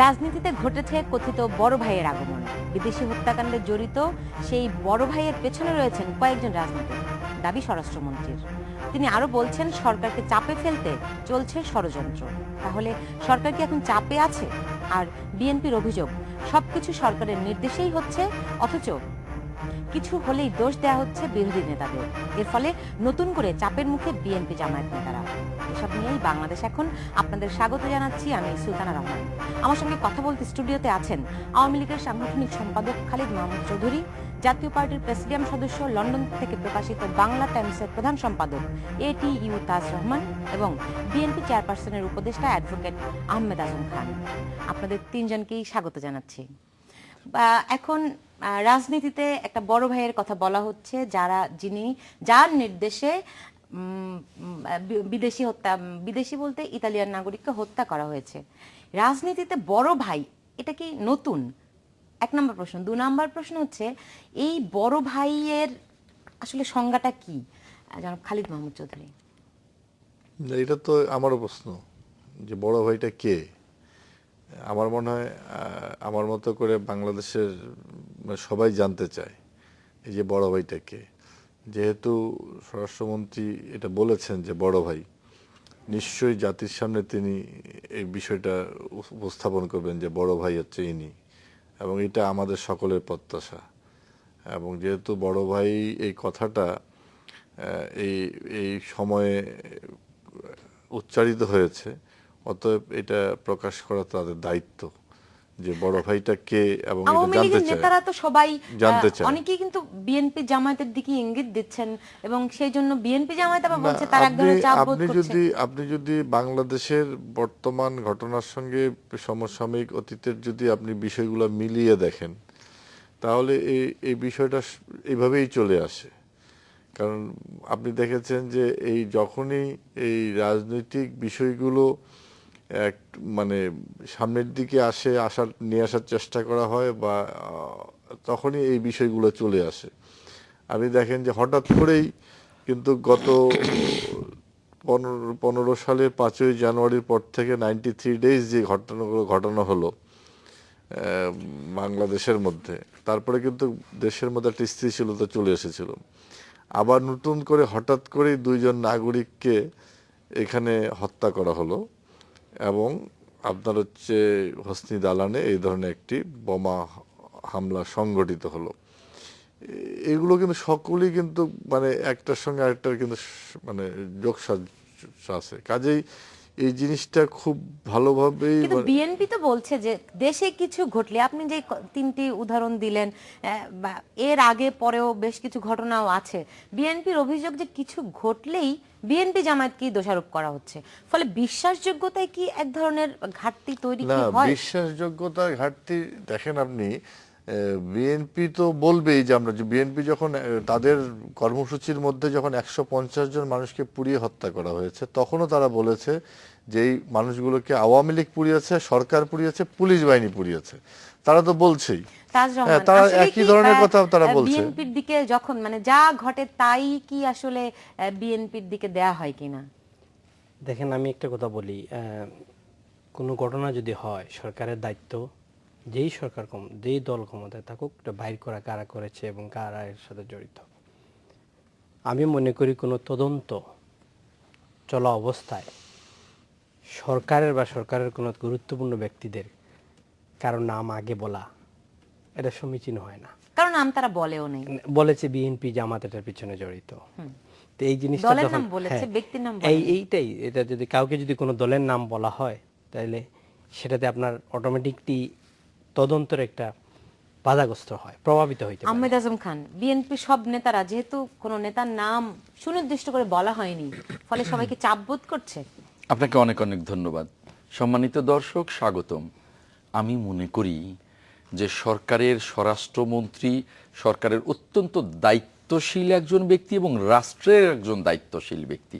রাজনীতিতে ঘটেছে কথিত বড় ভাইয়ের আগমন। বিদেশি হত্যাকাণ্ডে জড়িত সেই বড় ভাইয়ের পেছনে রয়েছেন কয়েকজন রাজনীতিক, দাবি স্বরাষ্ট্রমন্ত্রীর। তিনি আরো বলছেন সরকারকে চাপে ফেলতে চলছে ষড়যন্ত্র। তাহলে সরকার কি এখন চাপে আছে? আর বিএনপির অভিযোগ সবকিছু সরকারের নির্দেশেই হচ্ছে, অথচ কিছু হলেই দোষ দেওয়া হচ্ছে বিরোধী নেতাদের। এর ফলে নতুন করে চাপের মুখে বিএনপি জামায়াত নেতারা। এসব নিয়েই বাংলাদেশ এখন আপনাদের স্বাগত জানাচ্ছি। আমি সুলতানা রহমান। আমার সঙ্গে কথা বলতে স্টুডিওতে আছেন আওয়ামী লীগের সাংগঠনিক সম্পাদক খালিদ মাহমুদ চৌধুরী, জাতীয় পার্টির প্রেসিডিয়াম সদস্য, লন্ডন থেকে প্রকাশিত বাংলা টাইমসের প্রধান সম্পাদক ATU তাজ রহমান এবং বিএনপি চেয়ারপারসনের উপদেষ্টা অ্যাডভোকেট আহমেদ আজম খান। আপনাদের তিনজনকেই স্বাগত জানাচ্ছি। এখন রাজনীতিতে একটা বড় ভাইয়ের কথা বলা হচ্ছে, যার নির্দেশে বিদেশি বলতে ইতালিয়ান নাগরিককে হত্যা করা হয়েছে। রাজনীতিতে বড় ভাই এটা কি নতুন? এক নম্বর প্রশ্ন। 2 নম্বর প্রশ্ন হচ্ছে এই বড় ভাইয়ের আসলে সংজ্ঞাটা কি? জনাব খালিদ মাহমুদ চৌধুরী। এটা তো আমারও প্রশ্ন যে বড় ভাইটা কে। আমার মনে হয় আমার মতো করে বাংলাদেশের সবাই জানতে চায় এই যে বড় ভাইটা কে। যেহেতু স্বরাষ্ট্রমন্ত্রী এটা বলেছেন যে বড় ভাই, নিশ্চয়ই জাতির সামনে তিনি এই বিষয়টা উপস্থাপন করবেন যে বড় ভাই হচ্ছে ইনি, এবং এটা আমাদের সকলের প্রত্যাশা। এবং যেহেতু বড় ভাই এই কথাটা এই সময়ে উচ্চারিত হয়েছে, অতএব এটা প্রকাশ করা তাদের দায়িত্ব যে বড় ভাইটা কে এবং এটা জানতে চায়। নেতারা তো সবাই জানতে চায়। অনেকেই কিন্তু বিএনপি জামায়াতের দিকে ইঙ্গিত দিচ্ছেন এবং সেই জন্য বিএনপি জামায়াত আবার বলছে তার এক ধরনের চাপ বোধ করছে। আপনি যদি বাংলাদেশের বর্তমান ঘটনার সঙ্গে সমসাময়িক অতীতের যদি আপনি বিষয়গুলো মিলিয়ে দেখেন, তাহলে এই বিষয়টা এইভাবেই চলে আসে। কারণ আপনি দেখেছেন যে এই যখনই এই রাজনৈতিক বিষয়গুলো মানে সামনের দিকে নিয়ে আসার চেষ্টা করা হয় বা তখনই এই বিষয়গুলো চলে আসে। আপনি দেখেন যে হঠাৎ করেই কিন্তু গত 15 সালের 5ই জানুয়ারির পর থেকে 93 ডেজ যে ঘটনা হলো বাংলাদেশের মধ্যে, তারপরে কিন্তু দেশের মধ্যে একটা স্থিতিশীলতা চলে এসেছিল। আবার নতুন করে হঠাৎ করেই 2 জন নাগরিককে এখানে হত্যা করা হলো এবং আপনার হচ্ছে হোসনি দালানে এই ধরনের একটি বোমা হামলা সংগঠিত হলো। এগুলো কিন্তু সকলেই কিন্তু মানে একটার সঙ্গে আরেকটার কিন্তু মানে যোগসাজশ আছে। কাজেই এই জিনিসটা খুব ভালোভাবেই কিন্তু বিএনপি তো বলছে যে দেশে কিছু ঘটলে, আপনি যে 3টি উদাহরণ দিলেন, এর আগে পরেও বেশ কিছু ঘটনাও আছে, বিএনপির অভিযোগ যে কিছু ঘটলেই বিএনপি জামায়াতকে দোষারোপ করা হচ্ছে। ফলে বিশ্বাসযোগ্যতায় কি এক ধরনের ঘাটতি তৈরি কি হয়? না, বিশ্বাসযোগ্যতার ঘাটতি দেখেন আপনি, বিএনপি তো বলবেই যে আমরা বিএনপি যখন তাদের কর্মসূচির মধ্যে যখন 150 জন মানুষকে পুড়িয়ে হত্যা করা হয়েছে, তখনও তারা বলেছে যে এই মানুষগুলোকে আওয়ামী লীগ পুড়িয়েছে, সরকার পুড়িয়েছে, পুলিশ বাহিনী পুড়িয়েছে। তারা তো বলছেই, তারা একই ধরনের কথা তারা বলছে। বিএনপির দিকে যখন মানে যা ঘটে তাই কি আসলে বিএনপির দিকে দেয়া হয় কিনা? দেখেন, আমি একটা কথা বলি, কোনো ঘটনা যদি হয়, সরকারের দায়িত্ব, যেই দল ক্ষমতায় থাকুক, বাইর করা কারা করেছে এবং কারা এর সাথে জড়িত। আমি মনে করি কোনো তদন্ত চলা অবস্থায় সরকারের কোনো গুরুত্বপূর্ণ ব্যক্তিদের কারো নাম আগে বলা এটা সমীচীন হয় না। কারণ নাম তারা বলেও নেই, বলেছে বিএনপি জামাত এটার পিছনে জড়িত। তো এই জিনিসটা যখন এইটাই, এটা যদি কাউকে যদি কোনো দলের নাম বলা হয়, তাহলে সেটাতে আপনার অটোমেটিকলি তদন্তের একটা বাধাগ্রস্ত হয়, প্রভাবিত হইতে পারে। আহমেদ আজম খান, বিএনপি সব নেতারা, যেহেতু কোনো নেতার নাম সুনির্দিষ্ট করে বলা হয়নি, ফলে সবাইকে চাপ বোধ করছে। আপনাকে অনেক অনেক ধন্যবাদ। সম্মানিত দর্শক, স্বাগতম। আমি মনে করি যে সরকারের স্বরাষ্ট্রমন্ত্রী সরকারের অত্যন্ত দায়িত্বশীল একজন ব্যক্তি এবং রাষ্ট্রের একজন দায়িত্বশীল ব্যক্তি।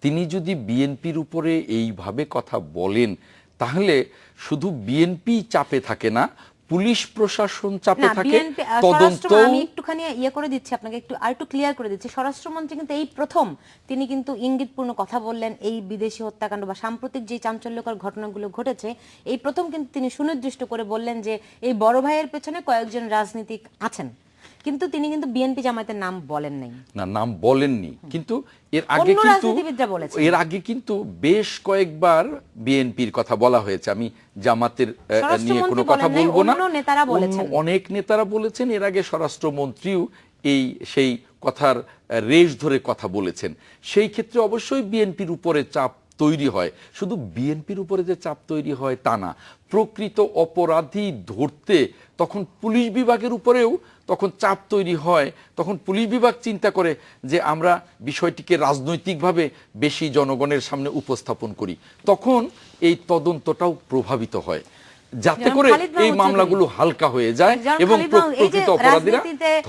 তিনি যদি বিএনপির উপরে এইভাবে কথা বলেন, তাহলে শুধু বিএনপি চাপে থাকে না, পুলিশ প্রশাসন চাপে না, থাকে, বিএনপি তদন্ত। আমি একটুখানি ইয়ে করে দিচ্ছি আপনাকে, একটু ক্লিয়ার করে দিচ্ছি। স্বরাষ্ট্রমন্ত্রী কিন্তু এই প্রথম তিনি কিন্তু ইঙ্গিতপূর্ণ কথা বললেন এই বিদেশি হত্যাকাণ্ড বা সাম্প্রতিক যে চাঞ্চল্যকর ঘটনাগুলো ঘটেছে, এই প্রথম কিন্তু তিনি সুনির্দিষ্ট করে বললেন যে এই বড় ভাইয়ের পেছনে কয়েকজন রাজনীতিক আছেন, কিন্তু তিনি কিন্তু বিএনপি জামায়াতের নাম বলেন নাই। না, নাম বলেননি, কিন্তু অন্য রাজনীতিবিদরা বলেছেন। এর আগে কিন্তু বেশ কয়েকবার বিএনপির কথা বলা হয়েছে। আমি জামাতের নিয়ে কোনো কথা বলবো না, অন্য নেতারা বলেছেন, অনেক নেতারা বলেছেন। এর আগে স্বরাষ্ট্রমন্ত্রীও সেই কথার রেশ ধরে কথা বলেছেন। সেই ক্ষেত্রে অবশ্যই বিএনপির উপরে চাপ তৈরি হয়। শুধু বিএনপির উপরে যে চাপ তৈরি হয় তা না, প্রকৃত অপরাধী ধরতে তখন পুলিশ বিভাগের উপরেও তখন চাপ তৈরি হয়। তখন পুলিশ বিভাগ চিন্তা করে যে আমরা বিষয়টিকে রাজনৈতিকভাবে বেশি জনগণের সামনে উপস্থাপন করি, তখন এই তদন্তটাও প্রভাবিত হয়, যাতে করে এই মামলাগুলো হালকা হয়ে যায় এবং প্রকৃত অপরাধীরা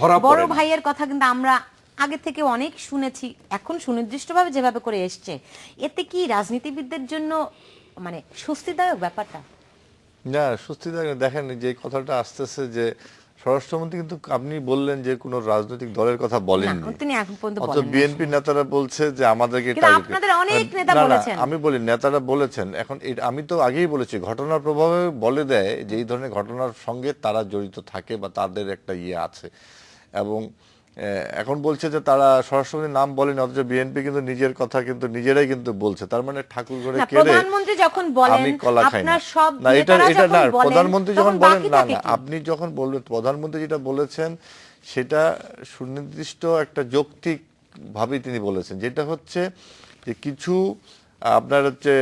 ধরা পড়ে। বড় ভাইয়ের কথা কিন্তু আমরা আগে থেকে অনেক শুনেছি, এখন সুনির্দিষ্টভাবে যেভাবে করে এসছে, এতে কি রাজনীতিবিদদের জন্য মানে স্বস্তিদায়ক ব্যাপারটা? না, স্বস্তিদায়ক দেখেন যে কথাটা আসতেছে যে স্বরাষ্ট্রমন্ত্রী কিন্তু আপনি বললেন যে কোনো রাজনৈতিক দলের কথা বলেননি, তিনি এখন পর্যন্ত অথচ বলেননি। বিএনপি নেতারা বলছে যে আমাদেরকে কিন্তু আপনাদের অনেক নেতা বলেছেন। আমি বলি নেতারা বলেছেন। এখন আমি তো আগেই বলেছি ঘটনার প্রভাবে বলে দেয় যে এই ধরনের ঘটনার সঙ্গে তারা জড়িত থাকে বা তাদের একটা ইয়ে আছে। এবং এখন বলছে যে তারা স্বরাষ্ট্রমন্ত্রীর নাম বলেন, অথচ বিএনপি কিন্তু নিজের কথা কিন্তু নিজেরাই কিন্তু বলছে। তার মানে ঠাকুর ঘরে কেড়ে প্রধানমন্ত্রী যখন বলেন আমি কলা খাই না। আপনার সব না, এটা না, প্রধানমন্ত্রী যখন বলেন না, না, আপনি যখন বলবেন প্রধানমন্ত্রী যেটা বলেছেন সেটা সুনির্দিষ্ট একটা যৌক্তিক ভাবেই তিনি বলেছেন, যেটা হচ্ছে যে কিছু আপনার হচ্ছে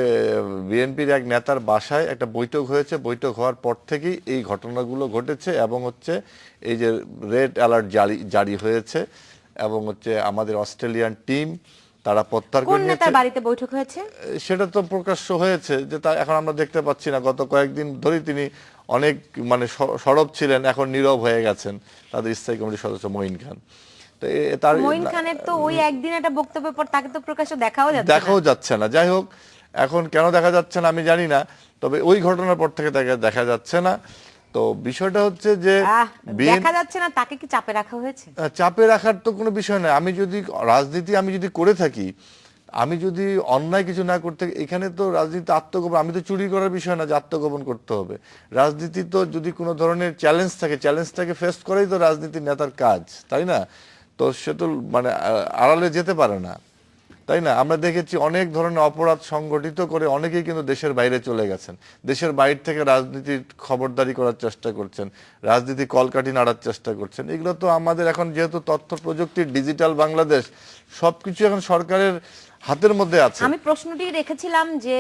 বিএনপির এক নেতার বাসায় একটা বৈঠক হয়েছে, বৈঠক হওয়ার পর থেকেই এই ঘটনাগুলো ঘটেছে এবং হচ্ছে এই যে রেড অ্যালার্ট জারি হয়েছে এবং হচ্ছে আমাদের অস্ট্রেলিয়ান টিম তারা প্রত্যাহার করে নিয়েছে। কোন নেতার বাড়িতে বৈঠক হয়েছে সেটা তো প্রকাশ্য হয়েছে যে তা এখন আমরা দেখতে পাচ্ছি না। গত কয়েকদিন ধরেই তিনি অনেক মানে সরব ছিলেন, এখন নীরব হয়ে গেছেন তাদের স্থায়ী কমিটির সদস্য মঈন খান। মঈন খানের তো ওই একদিন একটা বক্তব্যের পর তাকে তো প্রকাশ্য দেখাও যাচ্ছে না। যাই হোক, এখন কেন দেখা যাচ্ছে না আমি জানি না, তবে ওই ঘটনার পর থেকে তাকে দেখা যাচ্ছে না। তো বিষয়টা হচ্ছে যে দেখা যাচ্ছে না, তাকে কি চাপে রাখা হয়েছে? চাপে রাখার তো কোনো বিষয় নয়। আমি যদি রাজনীতি করে থাকি, আমি যদি অন্যায় কিছু না করতে, এখানে তো রাজনীতি আত্মগোপন, আমি তো চুরি করার বিষয় না যে আত্মগোপন করতে হবে। রাজনীতি তো যদি কোনো ধরনের চ্যালেঞ্জ থাকে, চ্যালেঞ্জটাকে ফেস করেই তো রাজনীতির নেতার কাজ, তাই না? তো সে তো মানে আড়ালে যেতে পারে না, তাই না? আমরা দেখেছি অনেক ধরনের অপরাধ সংগঠিত করে অনেকেই কিন্তু দেশের বাইরে চলে গেছেন, দেশের বাইরে থেকে রাজনীতির খবরদারি করার চেষ্টা করছেন, রাজনীতি কলকাঠি নাড়ার চেষ্টা করছেন। এগুলো তো আমাদের এখন যেহেতু তথ্য প্রযুক্তির ডিজিটাল বাংলাদেশ, সবকিছু এখন সরকারের হাতের মধ্যে আছে। আমি প্রশ্নটি রেখেছিলাম যে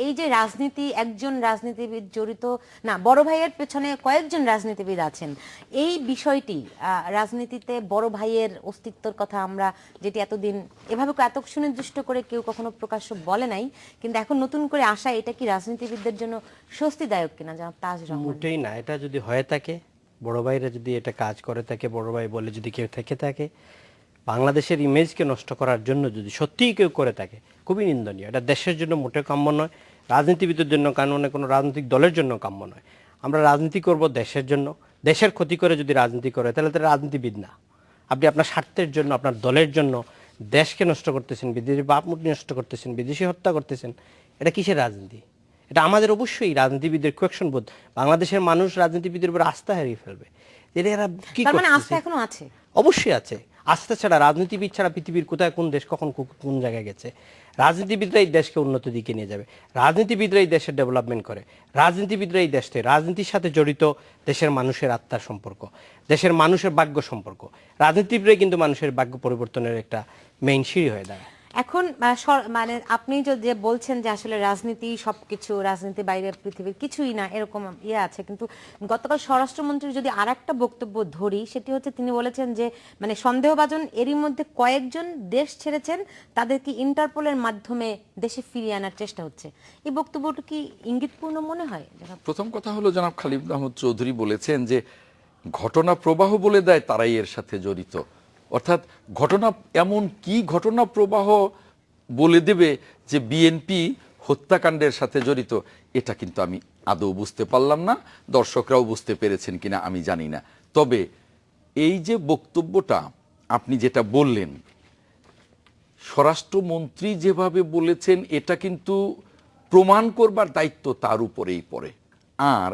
এই যে রাজনীতি, একজন রাজনীতিবিদ জড়িত না, বড় ভাইয়ের পেছনে কয়েকজন রাজনীতিবিদ আছেন, এই বিষয়টি রাজনীতিতে বড় ভাইয়ের অস্তিত্বের কথা আমরা যেটি এতদিন এভাবে এত সুনির্দিষ্ট করে কেউ কখনো প্রকাশ্য বলে নাই, কিন্তু এখন নতুন করে আসা, এটা কি রাজনীতিবিদদের জন্য স্বস্তিদায়ক কিনা জনাব তাজ রহমান? মোটেই না। এটা যদি হয়ে থাকে, বড় ভাইরা যদি এটা কাজ করে থাকে, বড় ভাই বলে যদি কেউ থেকে থাকে, বাংলাদেশের ইমেজকে নষ্ট করার জন্য যদি সত্যিই কেউ করে থাকে, খুবই নিন্দনীয়। এটা দেশের জন্য মোটেও কাম্য নয়, রাজনীতিবিদের জন্য কাম্য নয়, কোনো রাজনৈতিক দলের জন্য কাম্য নয়। আমরা রাজনীতি করব দেশের জন্য, দেশের ক্ষতি করে যদি রাজনীতি করে তাহলে তো রাজনীতিবিদ না। আপনি আপনার স্বার্থের জন্য, আপনার দলের জন্য দেশকে নষ্ট করতেছেন, বিদেশি ভাবমূর্তি নষ্ট করতেছেন, বিদেশি হত্যা করতেছেন। এটা কিসের রাজনীতি? এটা আমাদের অবশ্যই রাজনীতিবিদের কোয়েকশন বোধ। বাংলাদেশের মানুষ রাজনীতিবিদের উপর আস্থা হারিয়ে ফেলবে। এরা কি মানে আস্থা এখনো আছে? অবশ্যই আছে। আস্থা ছাড়া, রাজনীতিবিদ ছাড়া পৃথিবীর কোথায় কোন দেশ কখন কোন জায়গায় গেছে? রাজনীতিবিদরাই দেশকে উন্নত দিকে নিয়ে যাবে, রাজনীতিবিদরাই দেশের ডেভেলপমেন্ট করে, রাজনীতিবিদরাই দেশকে, রাজনীতির সাথে জড়িত দেশের মানুষের আত্মার সম্পর্ক, দেশের মানুষের ভাগ্য সম্পর্ক। রাজনীতিবিদরাই কিন্তু মানুষের ভাগ্য পরিবর্তনের একটা মেইন সিঁড়ি হয়ে দাঁড়ায়। এখন মানে আপনি যে বলছেন যে আসলে রাজনীতি সবকিছু, রাজনীতি বাইরে পৃথিবীর কিছুই না, এরকম ইয়ে আছে, কিন্তু গতকাল স্বরাষ্ট্রমন্ত্রীর যদি আরেকটা বক্তব্য ধরি, সেটি হচ্ছে তিনি বলেছেন যে মানে সন্দেহভাজন এরই মধ্যে কয়েকজন দেশ ছেড়েছেন, তাদেরকে ইন্টারপোলের মাধ্যমে দেশে ফিরিয়ে আনার চেষ্টা হচ্ছে। এই বক্তব্যটা কি ইঙ্গিতপূর্ণ মনে হয়? প্রথম কথা হলো জনাব খালিদ আহমদ চৌধুরী বলেছেন যে ঘটনা প্রবাহ বলে দেয় তারাই এর সাথে জড়িত। অর্থাৎ ঘটনা এমন কি ঘটনা প্রবাহ বলে দেবে যে বিএনপি হত্যাকাণ্ডের সাথে জড়িত, এটা কিন্তু আমি আদৌ বুঝতে পারলাম না, দর্শকরাও বুঝতে পেরেছেন কিনা আমি জানি না। তবে এই যে বক্তব্যটা আপনি যেটা বললেন, স্বরাষ্ট্রমন্ত্রী যেভাবে বলেছেন এটা কিন্তু প্রমাণ করবার দায়িত্ব তার উপরেই পড়ে। আর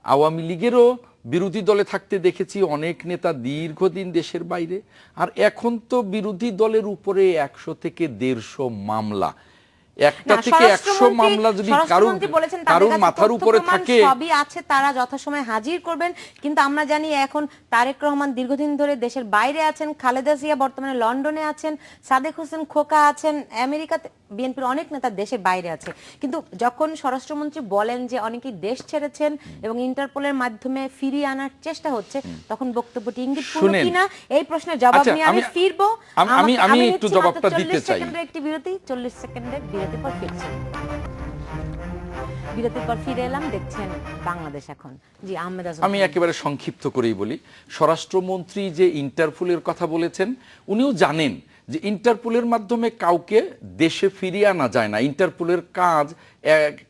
আওয়ামী লীগেরও বিরোধী দলে থাকতে দেখেছি অনেক নেতা দীর্ঘদিন দেশের বাইরে, আর এখন তো বিরোধী দলের উপরে 100 থেকে 150 মামলা, একটা থেকে 100 মামলা যদি কারোর মাথার উপরে থাকে, সবই আছে, তারা যথাসময়ে হাজির করবেন। কিন্তু আমরা জানি এখন তারেক রহমান দীর্ঘদিন ধরে দেশের বাইরে আছেন, খালেদা জিয়া বর্তমানে লন্ডনে আছেন, সাদেক হোসেন খোকা আছেন আমেরিকাতে, বিএনপির অনেক নেতা দেশের বাইরে আছে। কিন্তু যখন স্বরাষ্ট্রমন্ত্রী বলেন যে অনেকেই দেশ ছেড়েছেন এবং ইন্টারপোলের মাধ্যমে ফিরিয়ে আনার চেষ্টা হচ্ছে, তখন বক্তব্যটি ইঙ্গিতপূর্ণ কিনা এই প্রশ্নের জবাব নিয়ে আমি ফিরবো। আমি একটু জবাবটা দিতে চাই। একটি বিরতি, 40 সেকেন্ডের বিরতির পর ফিরছি। বিরতির পর ফিরে এলাম, দেখছেন বাংলাদেশ এখন। জি, আহমেদ আজম। আমি একেবারে সংক্ষিপ্ত করেই বলি, স্বরাষ্ট্রমন্ত্রী যে ইন্টারপোলের কথা বলেছেন, উনিও জানেন যে ইন্টারপোলের মাধ্যমে কাউকে দেশে ফিরিয়ে আনা যায় না। ইন্টারপোলের কাজ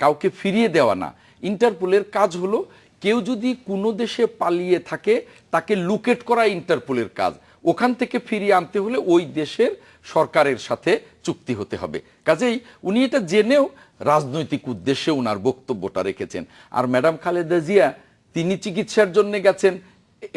কাউকে ফিরিয়ে দেওয়া না। ইন্টারপোলের কাজ হলো কেউ যদি কোনো দেশে পালিয়ে থাকে তাকে লুকেট করা ইন্টারপোলের কাজ। ওখান থেকে ফিরিয়ে আনতে হলে ওই দেশের সরকারের সাথে চুক্তি হতে হবে। কাজেই উনি এটা জেনেও রাজনৈতিক উদ্দেশ্যে উনার বক্তব্যটা রেখেছেন। আর ম্যাডাম খালেদা জিয়া তিনি চিকিৎসার জন্য গেছেন,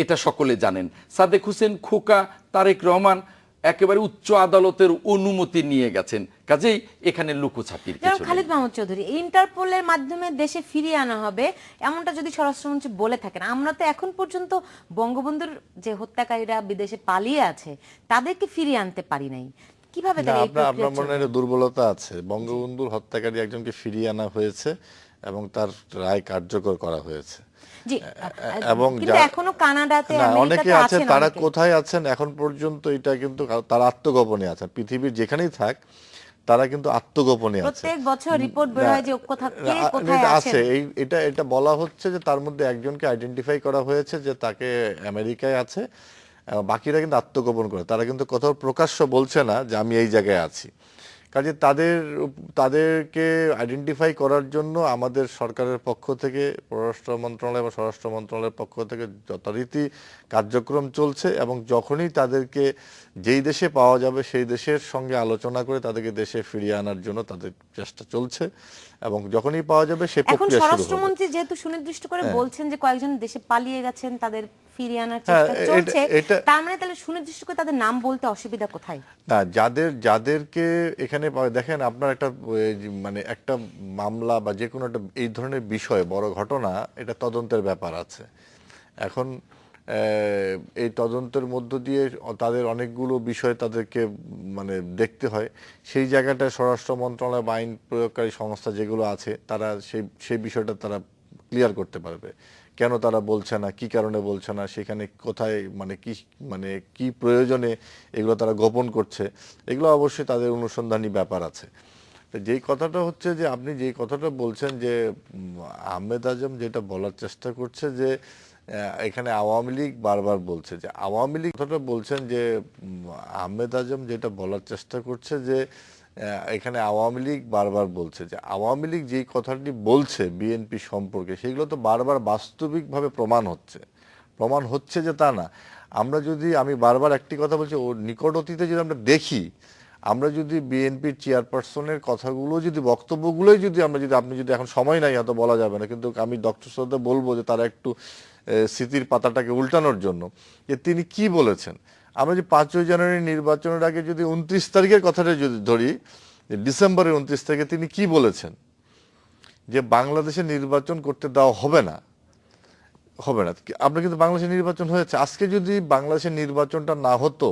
এটা সকলে জানেন। সাদেক হোসেন খোকা, তারেক রহমান একেবারে উচ্চ আদালতের অনুমতি নিয়ে গেছেন। কাজেই এখানে লুকোছাপির কিছু নেই। খালিদ মাহমুদ চৌধুরী, ইন্টারপোলের মাধ্যমে দেশে ফিরিয়ে আনা হবে এমনটা যদি স্বরাষ্ট্রমন্ত্রী বলে থাকেন, আমরা তো এখন পর্যন্ত বঙ্গবন্ধুর যে হত্যাকারীরা বিদেশে পালিয়ে আছে তাদেরকে ফিরিয়ে আনতে পারি নাই, কিভাবে তাহলে এই প্রক্রিয়া আপনার মনে চলবে? দুর্বলতা আছে। বঙ্গবন্ধুর হত্যাকারী একজনকে ফিরিয়ে আনা হয়েছে এবং তার রায় কার্যকর করা হয়েছে। জি, এবং কিন্তু এখনো কানাডাতে, অনেকে আমেরিকাতে আছেন, আছেন তারা অনেকে। কোথায় আছেন এখন পর্যন্ত এটা কিন্তু তারা আত্মগোপনে আছেন। পৃথিবীর যেখানেই থাক তারা কিন্তু আত্মগোপনে আছে। প্রত্যেক বছর রিপোর্ট বের হয় যে কোথায় আছে। এটা বলা হচ্ছে যে তার মধ্যে একজনকে আইডেন্টিফাই করা হয়েছে যে তাকে আমেরিকায় আছে, বাকিরা কিন্তু আত্মগোপন করে। তারা কিন্তু কোথাও প্রকাশ্য বলছে না যে আমি এই জায়গায় আছি। কাজে তাদেরকে আইডেন্টিফাই করার জন্য আমাদের সরকারের পক্ষ থেকে, পররাষ্ট্র মন্ত্রণালয় বা স্বরাষ্ট্র মন্ত্রণালয়ের পক্ষ থেকে যথারীতি কার্যক্রম চলছে। এবং যখনই তাদেরকে যেই দেশে পাওয়া যাবে সেই দেশের সঙ্গে আলোচনা করে তাদেরকে দেশে ফিরিয়ে আনার জন্য তাদের চেষ্টা চলছে। এবং যখনই পাওয়া যাবে সেই এখন প্রক্রিয়া শুরু হবে। স্বরাষ্ট্রমন্ত্রী যেহেতু সুনির্দিষ্ট করে বলছেন যে কয়েকজন দেশে পালিয়ে গেছেন, তাদের ফিরিয়ে আনার চেষ্টা চলছে, তার মানে তাহলে সুনির্দিষ্ট করে তাদের নাম বলতে অসুবিধা কোথায়? না, যাদেরকে এখানে দেখেন, আপনার একটা মামলা বা যে কোনো একটা এই ধরনের বিষয়, বড় ঘটনা, এটা তদন্তের ব্যাপার আছে। এখন এই তদন্তের মধ্য দিয়ে তাদের অনেকগুলো বিষয় তাদেরকে দেখতে হয়। সেই জায়গাটায় স্বরাষ্ট্র মন্ত্রণালয় বা আইন প্রয়োগকারী সংস্থা যেগুলো আছে তারা সেই বিষয়টা তারা ক্লিয়ার করতে পারবে। কেন তারা বলছে না, কি কারণে বলছে না, সেখানে কোথায় কি প্রয়োজনে এগুলো তারা গোপন করছে, এগুলো অবশ্যই তাদের অনুসন্ধানী ব্যাপার আছে। যেই কথাটা হচ্ছে যে আপনি যেই কথাটা বলছেন যে আহমেদ আজম যেটা বলার চেষ্টা করছে যে এখানে আওয়ামী লীগ বারবার বলছে যে আওয়ামী লীগ, কথাটা বলছেন যে আহমেদ আজম যেটা বলার চেষ্টা করছে যে এখানে আওয়ামী লীগ বারবার বলছে যে আওয়ামী লীগ যেই কথাটি বলছে বিএনপি সম্পর্কে, সেগুলো তো বারবার বাস্তবিকভাবে প্রমাণ হচ্ছে যে তা না। আমি বারবার একটি কথা বলছি, ওর নিকট অতীতে যদি আমরা দেখি, আমরা যদি বিএনপির চেয়ারপারসনের কথাগুলো বক্তব্যগুলোই আপনি যদি এখন সময় নাই হয়তো বলা যাবে না, কিন্তু আমি ডক্টর সাহেবকে বলবো যে তারা একটু স্মৃতির পাতাটাকে উল্টানোর জন্য যে তিনি কি বলেছেন। আমরা যে 5ই জানুয়ারি নির্বাচনের আগে যদি 29 তারিখের কথাটা যদি ধরি, ডিসেম্বরের 29 তারিখে তিনি কি বলেছেন যে বাংলাদেশে নির্বাচন করতে দেওয়া হবে না। আমরা কিন্তু বাংলাদেশে নির্বাচন হয়েছে। আজকে যদি বাংলাদেশের নির্বাচনটা না হতো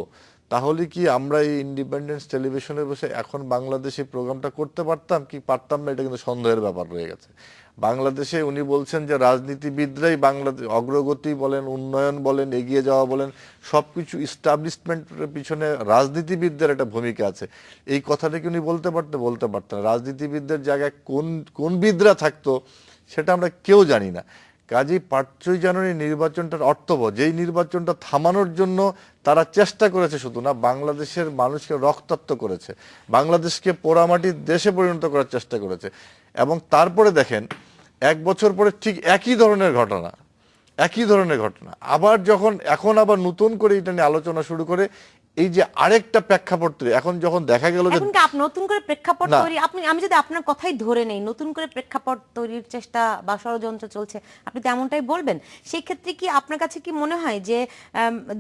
তাহলে কি আমরা এই ইন্ডিপেন্ডেন্স টেলিভিশনে বসে এখন বাংলাদেশে প্রোগ্রামটা করতে পারতাম কি পারতাম না, এটা কিন্তু সন্দেহের ব্যাপার রয়ে গেছে। বাংলাদেশে উনি বলছেন যে রাজনীতিবিদরাই বাংলাদেশ অগ্রগতি বলেন, উন্নয়ন বলেন, এগিয়ে যাওয়া বলেন, সবকিছু ইস্টাবলিশমেন্টের পিছনে রাজনীতিবিদদের একটা ভূমিকা আছে। এই কথাটা কি উনি বলতে পারতেন? রাজনীতিবিদদের জায়গায় কোন বিদরা থাকতো সেটা আমরা কেউ জানি না। কাজেই 5ই জানুয়ারি নির্বাচনটার অর্থবহ, যেই নির্বাচনটা থামানোর জন্য তারা চেষ্টা করেছে, শুধু না বাংলাদেশের মানুষকে রক্তাক্ত করেছে, বাংলাদেশকে পোড়ামাটির দেশে পরিণত করার চেষ্টা করেছে। এবং তারপরে দেখেন 1 বছর পরে ঠিক একই ধরনের ঘটনা, আবার যখন এখন আবার নতুন করে এটা নিয়ে আলোচনা শুরু করে, এই যে আরেকটা প্রেক্ষাপট তৈরি, এখন যখন দেখা গেল যে এখন কি নতুন করে প্রেক্ষাপট না। তৈরি, আমি যদি আপনার কথাই ধরে নেই, নতুন করে প্রেক্ষাপট তৈরির চেষ্টা বা ষড়যন্ত্র চলছে, আপনি তেমনটাই বলবেন। সেই ক্ষেত্রে কি আপনার কাছে কি মনে হয় যে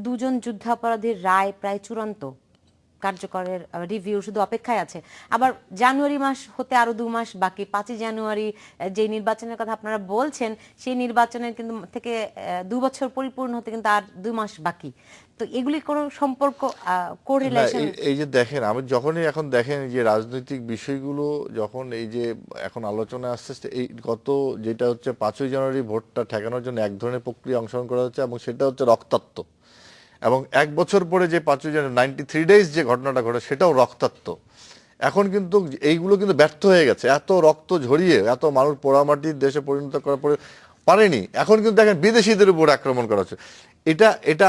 দুজন যুদ্ধাপরাধীর রায় প্রায় চূড়ান্ত, কার্যকরের রিভিউ শুধু অপেক্ষায় আছে, আবার জানুয়ারি মাস হতে আরো 2 মাস বাকি, 5ই জানুয়ারি যে নির্বাচনের কথা আপনারা বলছেন, সেই নির্বাচনের কিন্তু থেকে 2 বছর পরিপূর্ণ হতে কিন্তু আর 2 মাস বাকি, তো এগুলির কোনো সম্পর্ক কোরিলেশন? এই যে দেখেন, আমি যখনই এখন দেখেন যে রাজনৈতিক বিষয়গুলো যখন এই যে এখন আলোচনা আসছে, এই গত যেটা হচ্ছে 5ই জানুয়ারি ভোটটা ঠেকানোর জন্য এক ধরনের প্রক্রিয়া অংশগ্রহণ করা হচ্ছে, এবং সেটা হচ্ছে রক্তাক্ত। এবং 1 বছর পরে যে 5ই জানুয়ারি 93 ডেজ যে ঘটনাটা ঘটে, সেটাও রক্তাক্ত। এখন কিন্তু এইগুলো কিন্তু ব্যর্থ হয়ে গেছে, এত রক্ত ঝরিয়ে এত মানুষ পোড়ামাটির দেশে পরিণত করার পরে পারেনি। এখন কিন্তু দেখেন বিদেশিদের উপর আক্রমণ করা হচ্ছে। এটা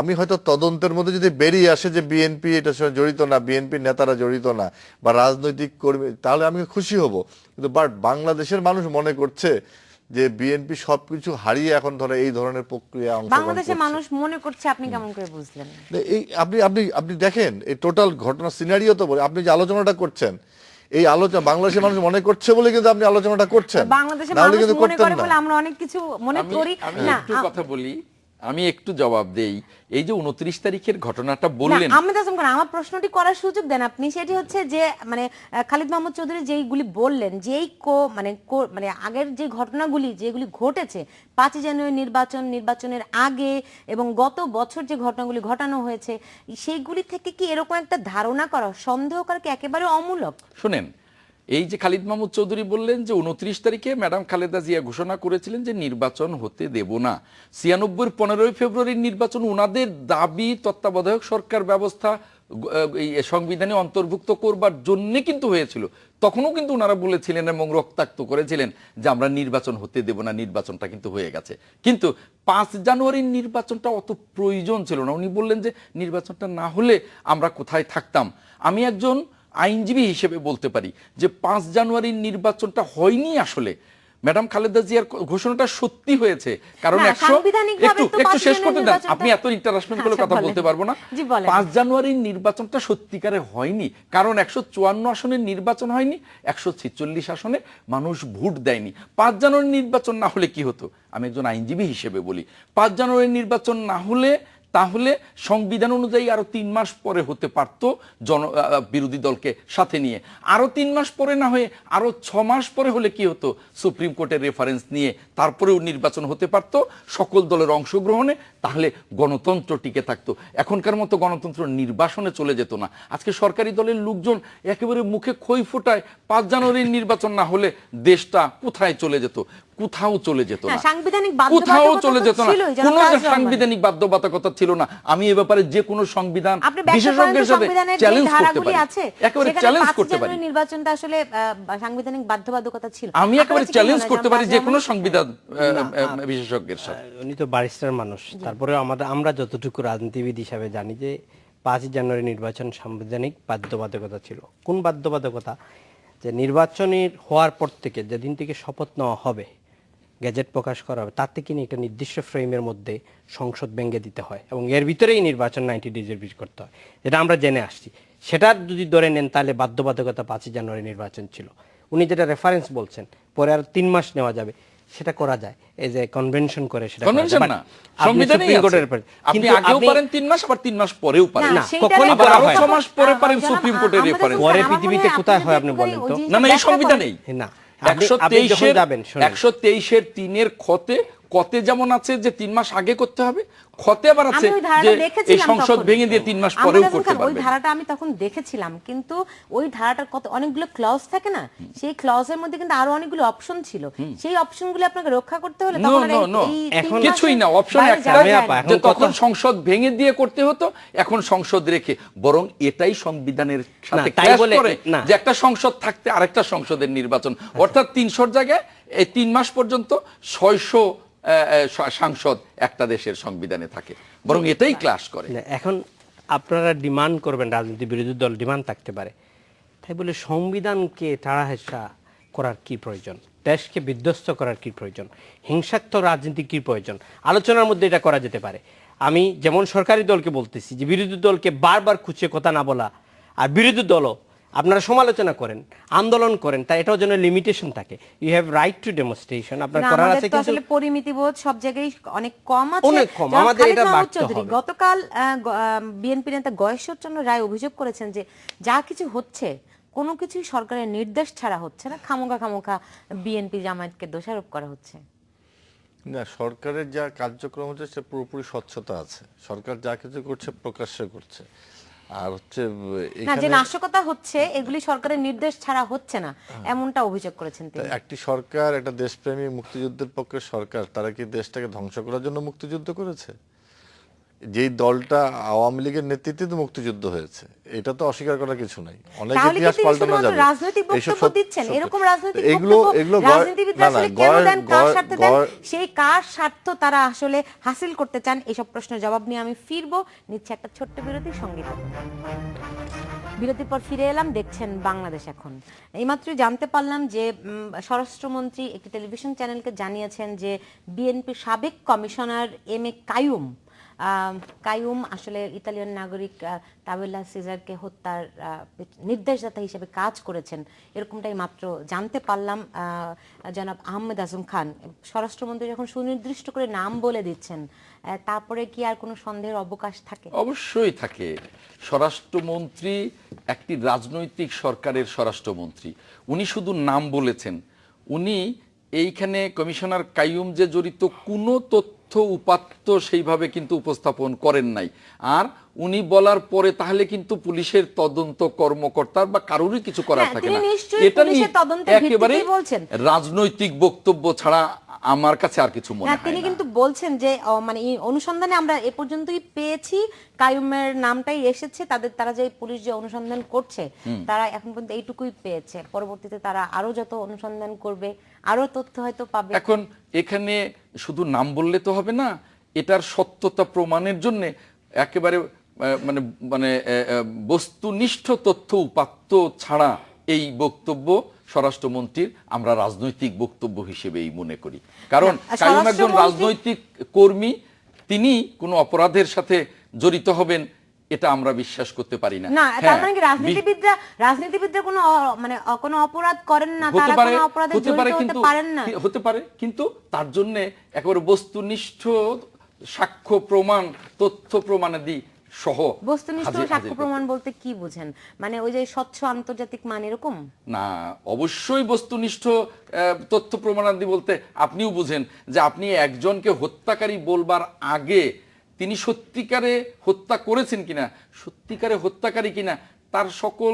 আমি হয়তো তদন্তের মধ্যে যদি বেরিয়ে আসে যে বিএনপি এটার সঙ্গে জড়িত না, বিএনপির নেতারা জড়িত না, বা রাজনৈতিক কর্মী, তাহলে আমি খুশি হব। কিন্তু বাংলাদেশের মানুষ মনে করছে যে বিএনপি সবকিছু হারিয়ে এখন ধরে এই ধরনের প্রক্রিয়া বাংলাদেশের মানুষ মনে করছে, আপনি কেমন করে বুঝলেন? এই আপনি দেখেন এই টোটাল ঘটনা সিনারিও তো বলে, আপনি যে আলোচনাটা করছেন, এই আলোচনা বাংলাদেশের মানুষ মনে করছে বলে কিন্তু আপনি আলোচনাটা করছেন, বাংলাদেশের নাহলে মানুষ কিন্তু মনে করতেন করে না। বলে আমরা অনেক কিছু মনে করি না। একটু কথা বলি, আমি একটু জবাব দেই। এই যে 29 তারিখের ঘটনাটা বললেন, আহমেদ হাসান খান, আমার প্রশ্নটি করার সুযোগ দেন আপনি। সেটি হচ্ছে যে মানে খালিদ মাহমুদ চৌধুরী যেইগুলি বললেন, যেই মানে আগের যে ঘটনাগুলি যেগুলি ঘটেছে 5ই জানুয়ারি নির্বাচনের আগে এবং গত বছর যে ঘটনাগুলি ঘটানো হয়েছে, সেইগুলি থেকে কি এরকম একটা ধারণা করা, সন্দেহ করা কি একেবারে অমূলক? শুনেন, এই যে খালিদ মাহমুদ চৌধুরী বললেন যে 29 তারিখে ম্যাডাম খালেদা জিয়া ঘোষণা করেছিলেন যে নির্বাচন হতে দেব না। 96-র 15ই ফেব্রুয়ারির নির্বাচন ওনাদের দাবি তত্ত্বাবধায়ক সরকার ব্যবস্থা সংবিধানে অন্তর্ভুক্ত করবার জন্য কিন্তু হয়েছিল। তখনও কিন্তু ওনারা বলেছিলেন এবং রক্তাক্ত করেছিলেন যে আমরা নির্বাচন হতে দেব না, নির্বাচনটা কিন্তু হয়ে গেছে। কিন্তু 5 জানুয়ারির নির্বাচনটা অত প্রয়োজন ছিল না। উনি বললেন যে নির্বাচনটা না হলে আমরা কোথায় থাকতাম। আমি একজন আইনজীবী হিসেবে বলতে পারি যে 5 জানুয়ারির নির্বাচনটা হয়নি আসলে। ম্যাডাম খালেদা জিয়ার ঘোষণাটা সত্যি হয়েছে, কারণ একটু শেষ করতে দেন, আপনি এত ইন্টারাপশন করে কথা বলতে পারবো না। 5 জানুয়ারির নির্বাচনটা সত্যিকারে হয়নি, কারণ 154 আসনের নির্বাচন হয়নি, 146 আসনে মানুষ ভোট দেয়নি। 5 জানুয়ারির নির্বাচন না হলে কি হতো, আমি একজন আইনজীবী হিসেবে বলি, 5 জানুয়ারির নির্বাচন না হলে তাহলে সংবিধান অনুযায়ী আরো 3 মাস পরে হতে পারতো বিরোধী দলকে সাথে নিয়ে, আরো 3 মাস পরে না হয়ে আরো 6 মাস পরে হলে কি হতো, সুপ্রিম কোর্টের রেফারেন্স নিয়ে তারপরেও নির্বাচন হতে পারতো সকল দলের অংশগ্রহণে, তাহলে গণতন্ত্র টিকে থাকতো। এখনকার মতো গণতন্ত্র নির্বাসনে চলে যেত না। আজকে সরকারি দলের লোকজন একেবারে মুখে খই ফোটায় 5 জানুয়ারির নির্বাচন না হলে দেশটা কোথায় চলে যেত, কোথাও চলে যেত না, কোথাও চলে যেত না, কোনো সাংবিধানিক বাধ্যবাধকতা ছিল না। আমি এ ব্যাপারে যে কোনো সংবিধান বিশেষজ্ঞের সাথে চ্যালেঞ্জ করতে পারি, একেবারে চ্যালেঞ্জ করতে পারি। নির্বাচনটা আসলে সাংবিধানিক বাধ্যবাধকতা ছিল, আমি একেবারে চ্যালেঞ্জ করতে পারি যে কোনো সংবিধান বিশেষজ্ঞের সাথে। উনি তো ব্যারিস্টার মানুষ, তারপরে আমরা যতটুকু রাজনীতিবিদ হিসাবে জানি যে 5 জানুয়ারি নির্বাচন সাংবিধানিক বাধ্যবাধকতা ছিল। কোন বাধ্যবাধকতা? যে নির্বাচনের হওয়ার পর থেকে, যেদিন থেকে শপথ নেওয়া হবে, গ্যাজেট প্রকাশ করা হবে, তার থেকে নিয়ে একটা নির্দিষ্ট ফ্রেমের মধ্যে সংসদ ভেঙে দিতে হয় এবং এর ভিতরেই নির্বাচন 90 ডেজের ভিতরে করতে হয়, যেটা আমরা জেনে আসছি। সেটা যদি ধরে নেন তাহলে বাধ্যবাধকতা 5 জানুয়ারি নির্বাচন ছিল। উনি যেটা রেফারেন্স বলছেন পরে আর 3 মাস নেওয়া যাবে, সেটা করা যায়, এই যে কনভেনশন করে সেটা কনভেনশন না, সংবিধানেই আছে। আপনি আগেও পারেন 3 মাস, আবার 3 মাস পরেও পারেন না, কখনোই করা হয় 6 মাস পরে পারেন সুপ্রিম কোর্টের রেফারেন্স। পরে পৃথিবীতে কোথায় হয় আপনি বলেন তো? না না, এই সংবিধানেই না, 123-এর 3-এর খতে যেমন আছে যে 3 মাস আগে করতে হবে, ক্ষতে আবার আছে আমি ওই ধারাটা যে এই দেখেছিলাম সংসদ তখন। ভেঙে দিয়ে 3 মাস আহমেদ পরেও হাসান করতে খান, ওই পারবে। ধারাটা আমি তখন দেখেছিলাম, কিন্তু ওই ধারাটার কত অনেকগুলো ক্লজ থাকে না, সেই ক্লজের মধ্যে কিন্তু আরো অনেকগুলো অপশন ছিল, সেই অপশনগুলো আপনাকে রক্ষা করতে হলে নো তখন আর নো এই- নো, এই এখন 3 কিছুই মাসের না, অপশন বাইরে একটা যাওয়া যায় আপা, না। এখন যে তখন কথা- সংসদ ভেঙে দিয়ে করতে হতো, এখন সংসদ রেখে, বরং এটাই সংবিধানের সাথে না, তাই ক্ল্যাশ বলে- করে না। যে একটা সংসদ থাকতে আরেকটা সংসদের নির্বাচন, অর্থাৎ 300 জায়গায় এই 3 মাস পর্যন্ত 600 সাংসদ একটা দেশের সংবিধানে থাকে, বরং এটাই ক্লাশ করে। না, এখন আপনারা ডিমান্ড করবেন, রাজনীতি বিরোধী দল ডিমান্ড থাকতে পারে, তাই বলে সংবিধানকে টাড়াহেঁচা করার কি প্রয়োজন, দেশকে বিধ্বস্ত করার কি প্রয়োজন, হিংসাত্মক রাজনীতি কি প্রয়োজন? আলোচনার মধ্যে এটা করা যেতে পারে। আমি যেমন সরকারি দলকে বলতেছি যে বিরোধী দলকে বারবার খুঁচিয়ে কথা না বলা, আর বিরোধী দলও আপনারা সমালোচনা করেন, আন্দোলন করেন, তাই এটাও যেন লিমিটেশন থাকে। You have right to demonstration, আপনার না, করার আমাদের আছে, তো কিন্তু আসলে পরিমিতিবোধ সব জায়গায় অনেক কম আছে, অনেক কম, যেমন আমাদের খালিদ এটা মাহমুদ বাড়তে চৌধুরী হবে। গতকাল বিএনপি নেতা গয়েশ্বরচন্দ্র রায় অভিযোগ করেছেন যে যা কিছু হচ্ছে কোনো কিছুই সরকারের নির্দেশ ছাড়া হচ্ছে না, খামোখা বিএনপি জামায়াতকে দোষারোপ করা হচ্ছে। না, সরকারের যা কার্যক্রম হচ্ছে সে পুরোপুরি স্বচ্ছতা আছে, সরকার যা কিছু করছে প্রকাশ্যে করছে। আর হচ্ছে না, যে এখানে নাশকতা হচ্ছে এগুলি সরকারের নির্দেশ ছাড়া হচ্ছে না, এমনটা অভিযোগ করেছেন তিনি। একটি সরকার, একটা দেশপ্রেমী মুক্তিযুদ্ধের পক্ষের সরকার, তারা কি দেশটাকে ধ্বংস করার জন্য মুক্তিযুদ্ধ করেছে? যেই দলটা আওয়ামী লীগের নেতৃত্বে তো মুক্তিযুদ্ধ হয়েছে, এটা তো অস্বীকার করার কিছু নাই। অনেক তাহলে কি ইতিহাস তিনি পাল্টানো শুধুমাত্র যাবে। রাজনৈতিক এইসব বক্তব্য দিচ্ছেন? সত্য। এরকম রাজনৈতিক এগুলো বক্তব্য রাজনীতিবিদরা আসলে কেন দেন, কার স্বার্থে দেন, সেই কার স্বার্থ তারা আসলে হাসিল করতে চান, এইসব প্রশ্নের জবাব নিয়ে আমি ফিরবো। নিচ্ছে একটা ছোট্ট বিরতি, সঙ্গীত বিরতির পর ফিরে এলাম। দেখছেন বাংলাদেশ এখন। এইমাত্রই জানতে পারলাম যে স্বরাষ্ট্রমন্ত্রী একটি টেলিভিশন চ্যানেলকে জানিয়েছেন যে বিএনপির সাবেক কমিশনার এম এ কাইয়ুম আসলে ইতালিয়ান নাগরিক তাবেলা সিজারকে হত্যার নির্দেশদাতা হিসেবে কাজ করেছেন, এরকমটাই মাত্র জানতে পারলাম। জনাব আহমেদ আজম খান, স্বরাষ্ট্রমন্ত্রী যখন সুনির্দিষ্ট করে নাম বলে দিচ্ছেন, তারপরে কি আর কোনো সন্দেহের অবকাশ থাকে? অবশ্যই থাকে। স্বরাষ্ট্রমন্ত্রী একটি রাজনৈতিক সরকারের স্বরাষ্ট্রমন্ত্রী, উনি শুধু নাম বলেছেন, উনি এইখানে কমিশনার কাইয়ুম যে জড়িত কোনো তথ্য উপাত্ত সেইভাবে কিন্তু উপস্থাপন করেন নাই। আর উনি বলার পরে তাহলে কিন্তু পুলিশের তদন্ত কর্মকর্তার বা কারোরই কিছু করার থাকে তিনি না। নিশ্চয়ই এটা পুলিশের তদন্তের একেবারে ভিত্তিতেই বলছেন। রাজনৈতিক বক্তব্য ছাড়া আমার কাছে আর কিছু মনে না, হয় তিনি না। কিন্তু বলছেন যে মানে এই অনুসন্ধানে আমরা এ পর্যন্তই পেয়েছি, কাইয়ুমের নামটাই এসেছে, তারা যে পুলিশ যে অনুসন্ধান করছে তারা এখন পর্যন্ত এইটুকুই পেয়েছে, পরবর্তীতে তারা আরো যত অনুসন্ধান করবে আরো তথ্য হয়তো পাবে। এখন এখানে শুধু নাম বললে তো হবে না, এটার সত্যতা প্রমাণের জন্য একেবারে মানে মানে বস্তুনিষ্ঠ তথ্য উপাত্ত ছাড়া এই বক্তব্য স্বরাষ্ট্রমন্ত্রীর আমরা রাজনৈতিক বক্তব্য হিসেবেই মনে করি। কারণ কাইয়ুম একজন রাজনৈতিক কর্মী, তিনি কোনো অপরাধের সাথে জড়িত হবেন এটা আমরা বিশ্বাস করতে পারি না। না, তার মানে কি রাজনীতিবিদরা কোনো অপরাধ করেন না, তারা কোনো অপরাধে জড়িত হতে পারেন না? হতে পারে, কিন্তু তার জন্য একেবারে বস্তুনিষ্ঠ সাক্ষ্য প্রমাণ, তথ্য প্রমাণাদি সহ বস্তুনিষ্ঠ সাক্ষ্য প্রমাণ বলতে কি বুঝেন? মানে ওই যে স্বচ্ছ আন্তর্জাতিক মান এরকম না, অবশ্যই বস্তুনিষ্ঠ তথ্য প্রমাণাদি বলতে আপনিও বুঝেন যে আপনি একজনকে হত্যাকারী বলবার আগে তিনি সত্যিকারে হত্যা করেছেন কিনা, সত্যিকারে হত্যাকারী কিনা, তার সকল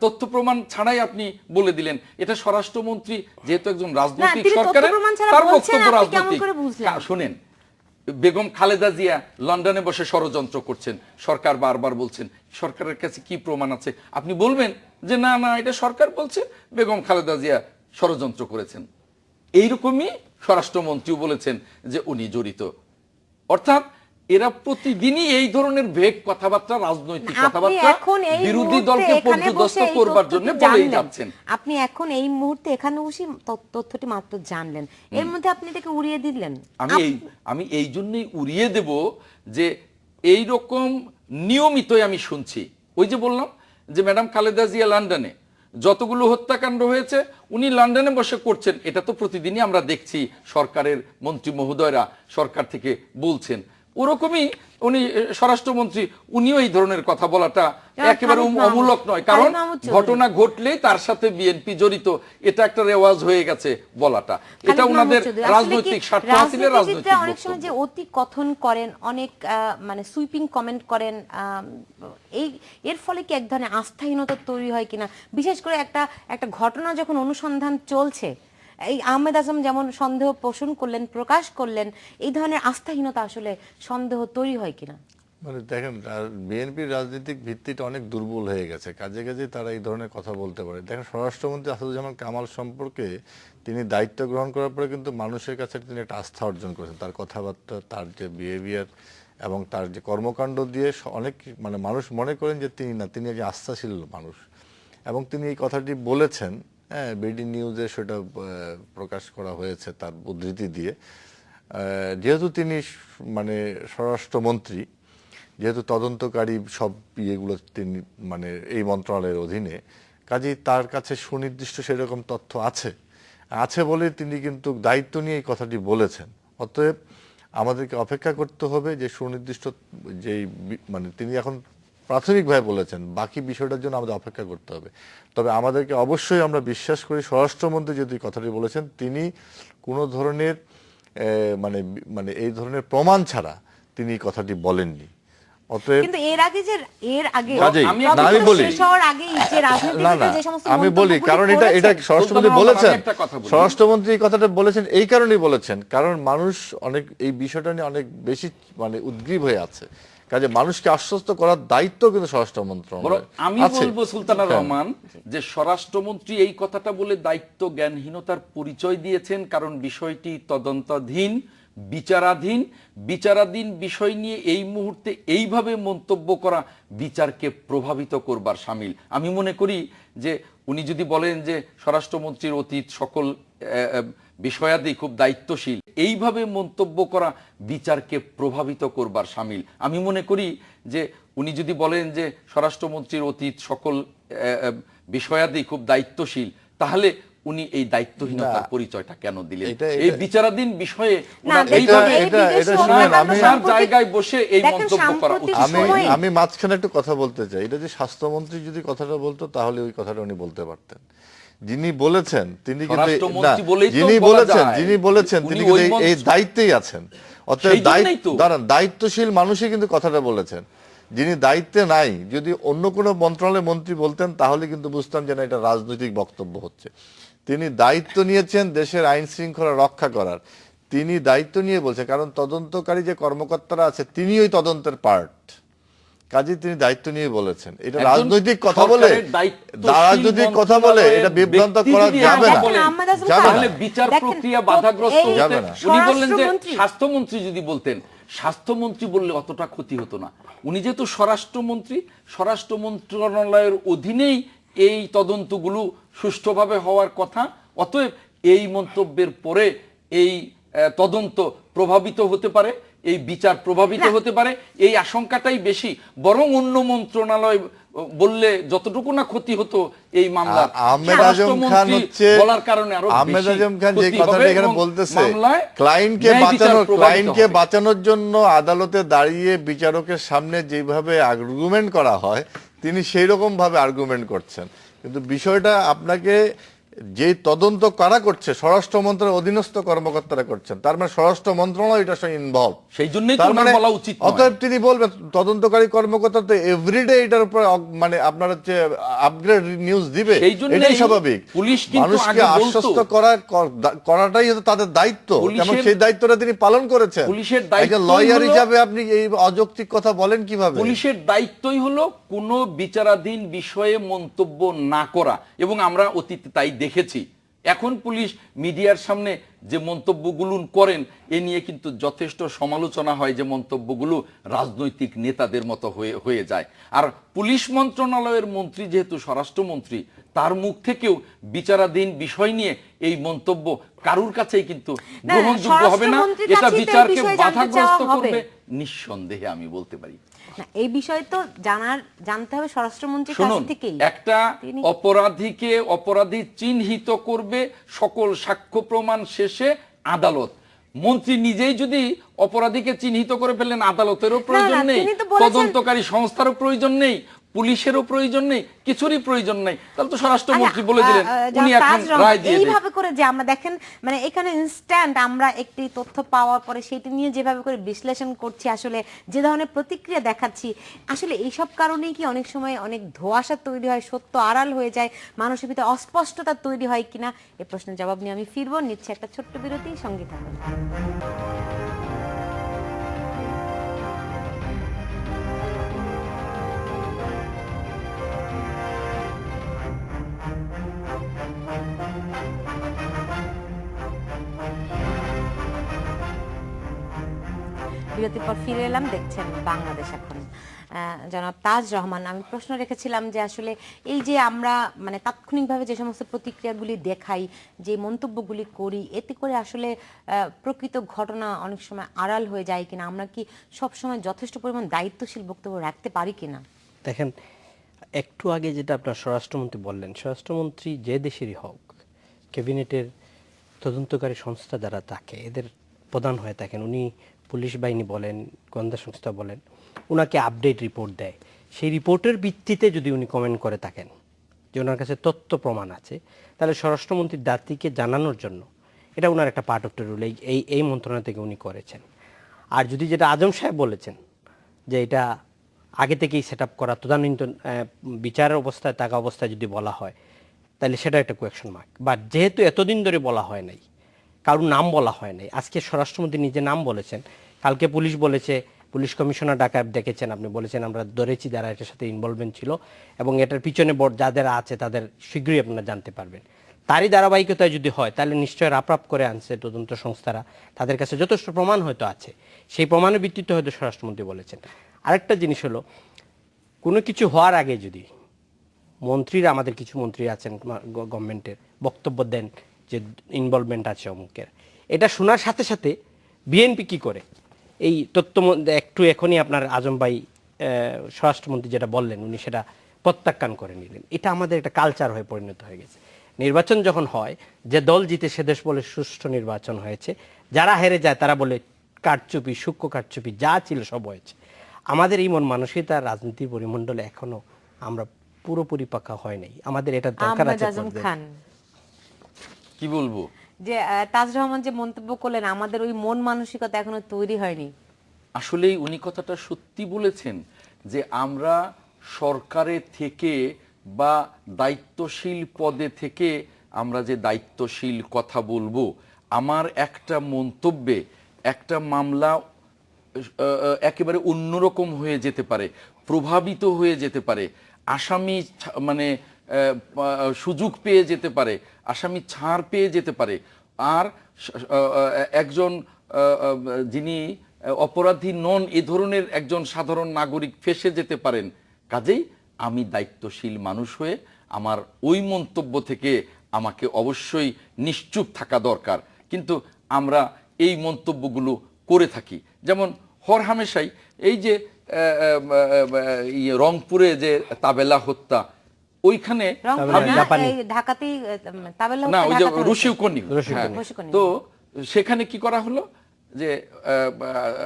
তথ্য প্রমাণ ছাড়াই আপনি বলে দিলেন। এটা স্বরাষ্ট্রমন্ত্রী যেহেতু একজন রাজনৈতিক সরকারের, তার বক্তব্য রাজনৈতিক। শুনেন, বেগম খালেদা জিয়া লন্ডনে বসে ষড়যন্ত্র করছেন, সরকার বারবার বলছেন, সরকারের কাছে কি প্রমাণ আছে? আপনি বলবেন যে না না, এটা সরকার বলছে বেগম খালেদা জিয়া ষড়যন্ত্র করেছেন। এইরকমই স্বরাষ্ট্রমন্ত্রীও বলেছেন যে উনি জড়িত। অর্থাৎ এরা প্রতিদিনই এই ধরনের ভেগ কথাবার্তা, রাজনৈতিক কথাবার্তা বিরোধী দলকে পর্যদস্ত করবার জন্য বলেই যাচ্ছেন। আপনি এখন এই মুহূর্তে এখানে বসে তথ্যটি মাত্র জানলেন, এর মধ্যে আপনি এটাকে উড়িয়ে দিলেন। আমি এই জন্যই উড়িয়ে দেব যে এই রকম নিয়মিতই আমি শুনছি। ওই যে বললাম যে ম্যাডাম খালেদা জিয়া লন্ডনে যতগুলো হত্যাকাণ্ড হয়েছে উনি লন্ডনে বসে করছেন, এটা তো প্রতিদিনই আমরা দেখছি, সরকারের মন্ত্রী মহোদয়রা সরকার থেকে বলছেন। ওরকমই উনি স্বরাষ্ট্রমন্ত্রী, উনিও এই ধরনের কথা বলাটা যেমন একেবারে খালিদ মাহমুদ- অমূলক নয়, কারণ খালিদ মাহমুদ চৌধুরী। ঘটনা ঘটলেই তার সাথে বিএনপি জড়িত, এটা একটা রেওয়াজ হয়ে গেছে বলাটা। এটা খালিদ ওনাদের মাহমুদ চৌধুরী, আসলে কি রাজনৈতিক স্বার্থ হাসিলের রাজনৈতিক রাজনীতিবিদরা অনেক সময় বক্তব্য। যে অতি কথন করেন, অনেক মানে সুইপিং কমেন্ট করেন, এই এর ফলে কি এক ধরনের আস্থাহীনতা তৈরি হয় কিনা, বিশেষ করে একটা ঘটনা যখন অনুসন্ধান চলছে, এই আহমেদ আজম যেমন সন্দেহ পোষণ করলেন, প্রকাশ করলেন, এই ধরনের আস্থাহীনতা আসলে সন্দেহ তৈরি হয় কিনা? মানে দেখেন, বিএনপির রাজনৈতিক ভিত্তিটা অনেক দুর্বল হয়ে গেছে, কাজে কাজে তারা এই ধরনের কথা বলতে পারে। দেখেন, স্বরাষ্ট্রমন্ত্রী আসাদুজ্জামান কামাল সম্পর্কে তিনি দায়িত্ব গ্রহণ করার পরে কিন্তু মানুষের কাছে তিনি একটা আস্থা অর্জন করেছেন। তার কথাবার্তা, তার যে বিহেভিয়ার এবং তার যে কর্মকাণ্ড দিয়ে অনেক মানে মানুষ মনে করেন যে তিনি একজন আস্থাশীল মানুষ। এবং তিনি এই কথাটি বলেছেন, হ্যাঁ, বিডি নিউজে সেটা প্রকাশ করা হয়েছে তার উদ্ধৃতি দিয়ে। যেহেতু তিনি মানে স্বরাষ্ট্রমন্ত্রী, যেহেতু তদন্তকারী সব ইয়েগুলো তিনি মানে এই মন্ত্রণালয়ের অধীনে, কাজেই তার কাছে সুনির্দিষ্ট সেরকম তথ্য আছে বলে তিনি কিন্তু দায়িত্ব নিয়ে এই কথাটি বলেছেন। অতএব আমাদেরকে অপেক্ষা করতে হবে যে সুনির্দিষ্ট যেই মানে তিনি এখন প্রাথমিকভাবে বলেছেন, বাকি বিষয়টার জন্য আমাদের অপেক্ষা করতে হবে। তবে আমাদেরকে অবশ্যই, আমরা বিশ্বাস করি স্বরাষ্ট্রমন্ত্রী যদি কথাটি বলেছেন, তিনি কোনো ধরনের মানে এই ধরনের প্রমাণ ছাড়া তিনি এই কথাটি বলেননি। অতএব কিন্তু এর আগে কাজেই, আমি না, আমি বলি, শেষ হওয়ার আগেই যে রাজনীতিবিদরা যে সমস্ত আমি বলি, মন্তব্যগুলি কারণ এটা করেছেন, স্বরাষ্ট্রমন্ত্রী সুলতানা বলেছেন, আমি একটা কথা বলি। স্বরাষ্ট্রমন্ত্রী এই কথাটা বলেছেন এই কারণেই বলেছেন, কারণ মানুষ অনেক এই বিষয়টা নিয়ে অনেক বেশি মানে উদ্গ্রীব হয়ে আছে। কাজে মানুষকে আশ্বস্ত করার দায়িত্ব কিন্তু স্বরাষ্ট্র মন্ত্রণালয়ের আমি আছে। বলবো সুলতানা হ্যাঁ। রহমান যে স্বরাষ্ট্রমন্ত্রী এই কথাটা বলে দায়িত্ব জ্ঞানহীনতার পরিচয় দিয়েছেন, কারণ বিষয়টি তদন্তাধীন, বিচারাধীন বিষয় নিয়ে এই মুহূর্তে এইভাবে মন্তব্য করা বিচারকে প্রভাবিত করবার শামিল। আমি মনে করি যে উনি যদি বলেন যে স্বরাষ্ট্রমন্ত্রীর অতীত সকল বিষয়াদি খুব দায়িত্বশীল, এইভাবে মন্তব্য করা বিচারকে প্রভাবিত করবার শামিল। আমি মনে করি যে উনি যদি বলেন যে স্বরাষ্ট্রমন্ত্রীর অতীত সকল বিষয়াদি খুব দায়িত্বশীল, তাহলে উনি এই দায়িত্বহীনতার পরিচয়টা কেন দিলেন? এই বিচারাধীন বিষয়ে জায়গায় বসে এই মন্তব্য করা উচিত। আমি মাঝখানে একটু কথা বলতে চাই। এটা যে স্বাস্থ্যমন্ত্রী যদি কথাটা বলতো তাহলে ওই কথাটা উনি বলতে পারতেন। যিনি বলেছেন তিনি কিন্তু যিনি বলেছেন তিনি কিন্তু এই দায়িত্বেই আছেন। অতএব দায়িত্বশীল মানুষই কিন্তু কথাটা বলেছেন। যিনি দায়িত্বে নাই, যদি অন্য কোনো মন্ত্রণালয়ের মন্ত্রী বলতেন তাহলে কিন্তু বুঝতাম যে না, এটা রাজনৈতিক বক্তব্য হচ্ছে। তিনি দায়িত্ব নিয়েছেন দেশের আইন শৃঙ্খলা রক্ষা করার, তিনি দায়িত্ব নিয়ে বলছেন, কারণ তদন্তকারী যে কর্মকর্তারা আছে তিনি ওই তদন্তের পার্ট, কাজে তিনি দায়িত্ব নিয়ে বলেছেন। এটা রাজনৈতিক কথা বলে, রাজনৈতিক কথা বলে এটা বিভ্রান্ত করা যাবে না, বিচার প্রক্রিয়া বাধাগ্রস্ত যাবে না। উনি বললেন যে স্বাস্থ্যমন্ত্রী যদি বলতেন, স্বাস্থ্যমন্ত্রী বললে অতটা ক্ষতি হতো না। উনি যেহেতু স্বরাষ্ট্রমন্ত্রী, স্বরাষ্ট্র মন্ত্রণালয়ের অধীনেই এই তদন্তগুলো সুষ্ঠুভাবে হওয়ার কথা, অতএব এই মন্তব্যের পরে এই তদন্ত প্রভাবিত হতে পারে, এই বিচার প্রভাবিত হতে পারে, এই আশঙ্কাটাই বেশি। বরং অন্য মন্ত্রণালয় বললে যতটুকু না ক্ষতি হতো এই মামলা, আহমেদ আজম খান হচ্ছে বলার কারণে আরো আহমেদ আজম খান যে কথাটা এখানে বলতেছে, ক্লায়েন্টকে বাঁচানোর জন্য আদালতে দাঁড়িয়ে বিচারকের সামনে যেভাবে আর্গুমেন্ট করা হয় তিনি সেই রকম ভাবে আর্গুমেন্ট করছেন। কিন্তু বিষয়টা আপনাকে যে তদন্ত কারা করছে, স্বরাষ্ট্র মন্ত্রণালয়ের অধীনস্থ কর্মকর্তারা করছেন, তার মানে স্বরাষ্ট্র মন্ত্রণালয় এটার সঙ্গে ইনভলভ। সেই জন্যই তো ওনার বলা উচিত নয়। অতএব তিনি বলবেন তদন্তকারী কর্মকর্তা তো এভরিডে এটার উপর মানে আপনার হচ্ছে আপগ্রেড নিউজ দিবে, এটাই স্বাভাবিক। পুলিশ কিন্তু মানুষকে আশ্বস্ত করাটাই হচ্ছে তাদের দায়িত্ব, এবং সেই দায়িত্বটা তিনি পালন করেছেন। পুলিশের দায়িত্ব, লয়ার হিসাবে আপনি এই অযৌক্তিক কথা বলেন কিভাবে? পুলিশের দায়িত্বই হলো কোনো বিচারাধীন বিষয়ে মন্তব্য না করা, এবং আমরা অতীতে তাই দেখেছি। এখন পুলিশ মিডিয়ার সামনে যে মন্তব্যগুলো করেন এ নিয়ে কিন্তু যথেষ্ট সমালোচনা হয়, যে মন্তব্যগুলো রাজনৈতিক নেতাদের মতো হয়ে যায়। আর পুলিশ মন্ত্রণালয়ের মন্ত্রী যেহেতু স্বরাষ্ট্রমন্ত্রী, তার মুখ থেকেও বিচারাধীন বিষয় নিয়ে এই মন্তব্য কারুর কাছেই কিন্তু গ্রহণযোগ্য হবে না। এটা বিচারকে বাধাগ্রস্ত করবে নিঃসন্দেহে, আমি বলতে পারি। এই বিষয় তো জানতে হবে স্বরাষ্ট্রমন্ত্রীর কাছ থেকেই। একটা অপরাধীকে অপরাধী চিহ্নিত করবে সকল সাক্ষ্য প্রমাণ শেষে আদালত। মন্ত্রী নিজেই যদি অপরাধীকে চিহ্নিত করে ফেললেন, আদালতেরও প্রয়োজন না, নেই, তিনি তো বলেছেন- তদন্তকারী সংস্থারও প্রয়োজন নেই, পুলিশেরও প্রয়োজন নেই, কিছুরই প্রয়োজন নেই, তাহলে তো স্বরাষ্ট্রমন্ত্রী বলে দিলেন, উনি এখন রায় দিয়ে দেন। এইভাবে করে যে আমরা দেখেন মানে এখানে ইনস্ট্যান্ট আমরা একটি তথ্য পাওয়ার পরে সেটি নিয়ে যেভাবে করে বিশ্লেষণ করছি, আসলে যে ধরনের প্রতিক্রিয়া দেখাচ্ছি, আসলে এইসব কারণেই কি অনেক সময় অনেক ধোঁয়াশা তৈরি হয়, সত্য আড়াল হয়ে যায়, মানুষের ভিতরে অস্পষ্টতা তৈরি হয় কিনা, এই প্রশ্নের জবাব নিয়ে আমি ফিরবো। নিচ্ছে একটা ছোট্ট বিরতি, সঙ্গে থাকুন। বিরতির পর ফিরে এলাম, দেখছেন বাংলাদেশ এখন। জনাব তাজ রহমান, আমি প্রশ্ন রেখেছিলাম যে আসলে এই যে আমরা মানে তাৎক্ষণিকভাবে যে সমস্ত প্রতিক্রিয়াগুলি দেখাই, যে মন্তব্যগুলি করি, এতে করে আসলে প্রকৃত ঘটনা অনেক সময় আড়াল হয়ে যায় কিনা, আমরা কি সব সময় যথেষ্ট পরিমাণ দায়িত্বশীল বক্তব্য রাখতে পারি কিনা? দেখেন, একটু আগে যেটা আপনার স্বরাষ্ট্রমন্ত্রী বললেন, স্বরাষ্ট্রমন্ত্রী যে দেশেরই হোক, ক্যাবিনেটের তদন্তকারী সংস্থা যারা থাকে এদের প্রধান হয়ে থাকেন, উনি পুলিশ বাহিনী বলেন, গোয়েন্দা সংস্থা বলেন, ওনাকে আপডেট রিপোর্ট দেয়। সেই রিপোর্টের ভিত্তিতে যদি উনি কমেন্ট করে থাকেন যে ওনার কাছে তথ্য প্রমাণ আছে, তাহলে স্বরাষ্ট্রমন্ত্রী জাতিকে জানানোর জন্য এটা ওনার একটা পার্ট অফ দ্য রুল, এই মন্ত্রণালয় থেকে উনি করেছেন। আর যদি যেটা আজম সাহেব বলেছেন যে এটা আগে থেকেই সেট আপ করা, তদানীন্তন বিচারের অবস্থায় থাকা অবস্থায় যদি বলা হয়, তাহলে সেটা একটা কোয়েকশন মার্ক। বাট যেহেতু এতদিন ধরে বলা হয় নাই, কারোর নাম বলা হয় নাই, আজকে স্বরাষ্ট্রমন্ত্রী নিজে নাম বলেছেন, কালকে পুলিশ বলেছে, পুলিশ কমিশনার ডাকা দেখেছেন, আপনি বলেছেন আমরা ধরেছি যারা এটার সাথে ইনভলভমেন্ট ছিল, এবং এটার পিছনে যাদের আছে তাদের শীঘ্রই আপনারা জানতে পারবেন। তারই ধারাবাহিকতায় যদি হয় তাহলে নিশ্চয় রাপরাপ করে আনছে তদন্ত সংস্থারা, তাদের কাছে যথেষ্ট প্রমাণ হয়তো আছে, সেই প্রমাণের ভিত্তিতে হয়তো স্বরাষ্ট্রমন্ত্রী বলেছেন। আরেকটা জিনিস হলো, কোনো কিছু হওয়ার আগে যদি মন্ত্রীরা, আমাদের কিছু মন্ত্রী আছেন গভর্নমেন্টের, বক্তব্য দেন যে ইনভলভমেন্ট আছে অমুকের, এটা শোনার সাথে সাথে বিএনপি কি করে এই তথ্য একটু এখনই আপনার আজম ভাই স্বরাষ্ট্রমন্ত্রী যেটা বললেন উনি সেটা প্রত্যাখ্যান করে নিলেন। এটা আমাদের একটা কালচার হয়ে পরিণত হয়ে গেছে। নির্বাচন যখন হয়, যে দল জিতে সে দেশ বলে সুষ্ঠু নির্বাচন হয়েছে, যারা হেরে যায় তারা বলে কারচুপি, সূক্ষ্ম কারচুপি, যা ছিল সব হয়েছে। আমাদের এই মন মানসিকতা রাজনীতির পরিমণ্ডলে এখনো আমরা পুরোপুরি পাকা হয় নাই, আমাদের এটা দরকার আছে। আজম খান, কি বলবো যে তাজ রহমান যে মন্তব্য করলেন, আমাদের ওই মন মানসিকতা এখনো তৈরি হয়নি। আসলেই উনি কথাটা সত্যি বলেছেন যে আমরা সরকারের থেকে বা দায়িত্বশীল পদে থেকে আমরা যে দায়িত্বশীল কথা বলবো, আমার একটা মন্তব্যে একটা মামলা একেবারে অন্যরকম হয়ে যেতে পারে, প্রভাবিত হয়ে যেতে পারে, আসামি মানে সুযোগ পেয়ে যেতে পারে, আসামি ছাড় পেয়ে যেতে পারে, আর একজন যিনি অপরাধী নন এ ধরনের একজন সাধারণ নাগরিক ফেঁসে যেতে পারেন। কাজেই আমি দায়িত্বশীল মানুষ হয়ে আমার ওই মন্তব্য থেকে আমাকে অবশ্যই নিশ্চুপ থাকা দরকার। কিন্তু আমরা এই মন্তব্যগুলো করে থাকি, যেমন হরহামেশাই এই যে রংপুরে যে তাবেলা হত্যা, ওইখানে ঢাকাতেই না, ওই যে রশিকনি, তো সেখানে কি করা হলো যে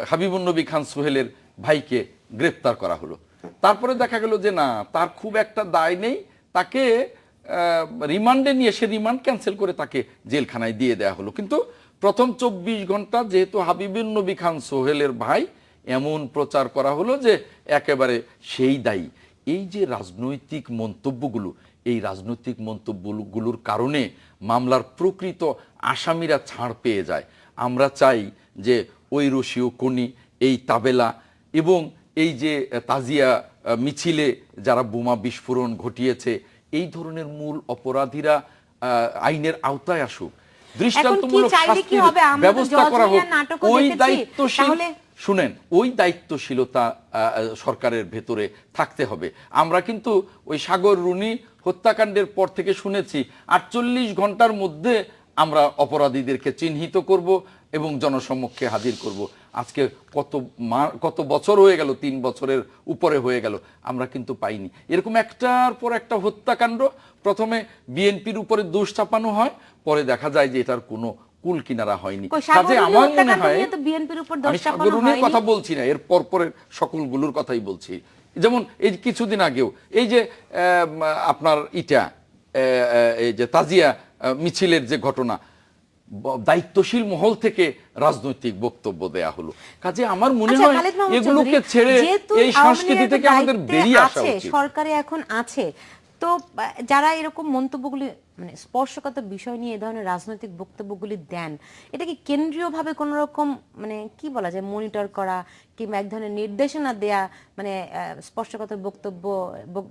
হাবিবুন নবী খান সোহেলের ভাইকে গ্রেফতার করা হলো। তারপরে দেখা গেল যে না, তার খুব একটা দায় নেই, তাকে রিমান্ডে নিয়ে সে রিমান্ড ক্যান্সেল করে তাকে জেলখানায় দিয়ে দেওয়া হলো। কিন্তু প্রথম 24 ঘন্টা যেহেতু হাবিবুন নবী খান সোহেলের ভাই, এমন প্রচার করা হলো যে একেবারে সেই দায়ী। এই যে রাজনৈতিক মন্তব্যগুলো, এই রাজনৈতিক মন্তব্যগুলোর কারণে মামলার প্রকৃত আসামিরা ছাড় পেয়ে যায়। আমরা চাই যে ওই রশিও কনি, এই তাবেলা এবং এই যে তাজিয়া মিছিলে যারা বোমা বিস্ফোরণ ঘটিয়েছে, এই ধরনের মূল অপরাধীরা আইনের আওতায় আসুক, দৃষ্টান্তমূলক শাস্তির ব্যবস্থা করা হোক। ওই দায়িত্বশীল, শুনেন, ওই দায়িত্বশীলতা সরকারের ভেতরে থাকতে হবে। আমরা কিন্তু ওই সাগর রুনি হত্যাকাণ্ডের পর থেকে শুনেছি 48 ঘন্টার মধ্যে আমরা অপরাধীদেরকে চিহ্নিত করব এবং জনসম্মুখে হাজির করব। আজকে কত বছর হয়ে গেল, 3 বছরের উপরে হয়ে গেল, আমরা কিন্তু পাইনি। এরকম একটার পর একটা হত্যাকাণ্ড, প্রথমে বিএনপির উপরে দোষ চাপানো হয়, পরে দেখা যায় যে এটার কোনো কুল কিনারা হয়নি। কই, কাজে সাগররুনি আমার মনে হত্যাকাণ্ড হয়, নিয়ে তো বিএনপির উপর দোষ আমি চাপানো সাগররুনির হয়নি। কথা বলছি না, এর পরের সকলগুলোর কথাই বলছি। যেমন এই কিছুদিন আগেও এই যে আপনার এই যে তাজিয়া মিছিলের যে ঘটনা, দায়িত্বশীল মহল থেকে রাজনৈতিক বক্তব্য দেয়া হলো। কাজে আমার মনে আচ্ছা, হয় খালিদ মাহমুদ এগুলোকে চৌধুরী, ছেড়ে যেহেতু এই আওয়ামী সংস্কৃতি লীগের থেকে আমাদের দায়িত্বে বেরিয়ে আসা আছে, উচিত। সরকারে এখন আছে, তো যারা এরকম মন্তব্যগুলি মানে স্পর্শকাতর বিষয় নিয়ে এই ধরনের রাজনৈতিক বক্তব্যগুলি দেন, এটা কি কেন্দ্রীয়ভাবে কোন রকম মানে কি বলা যায় মনিটর করা কিংবা এক ধরনের নির্দেশনা দেয়া, মানে স্পর্শকাতর বক্তব্য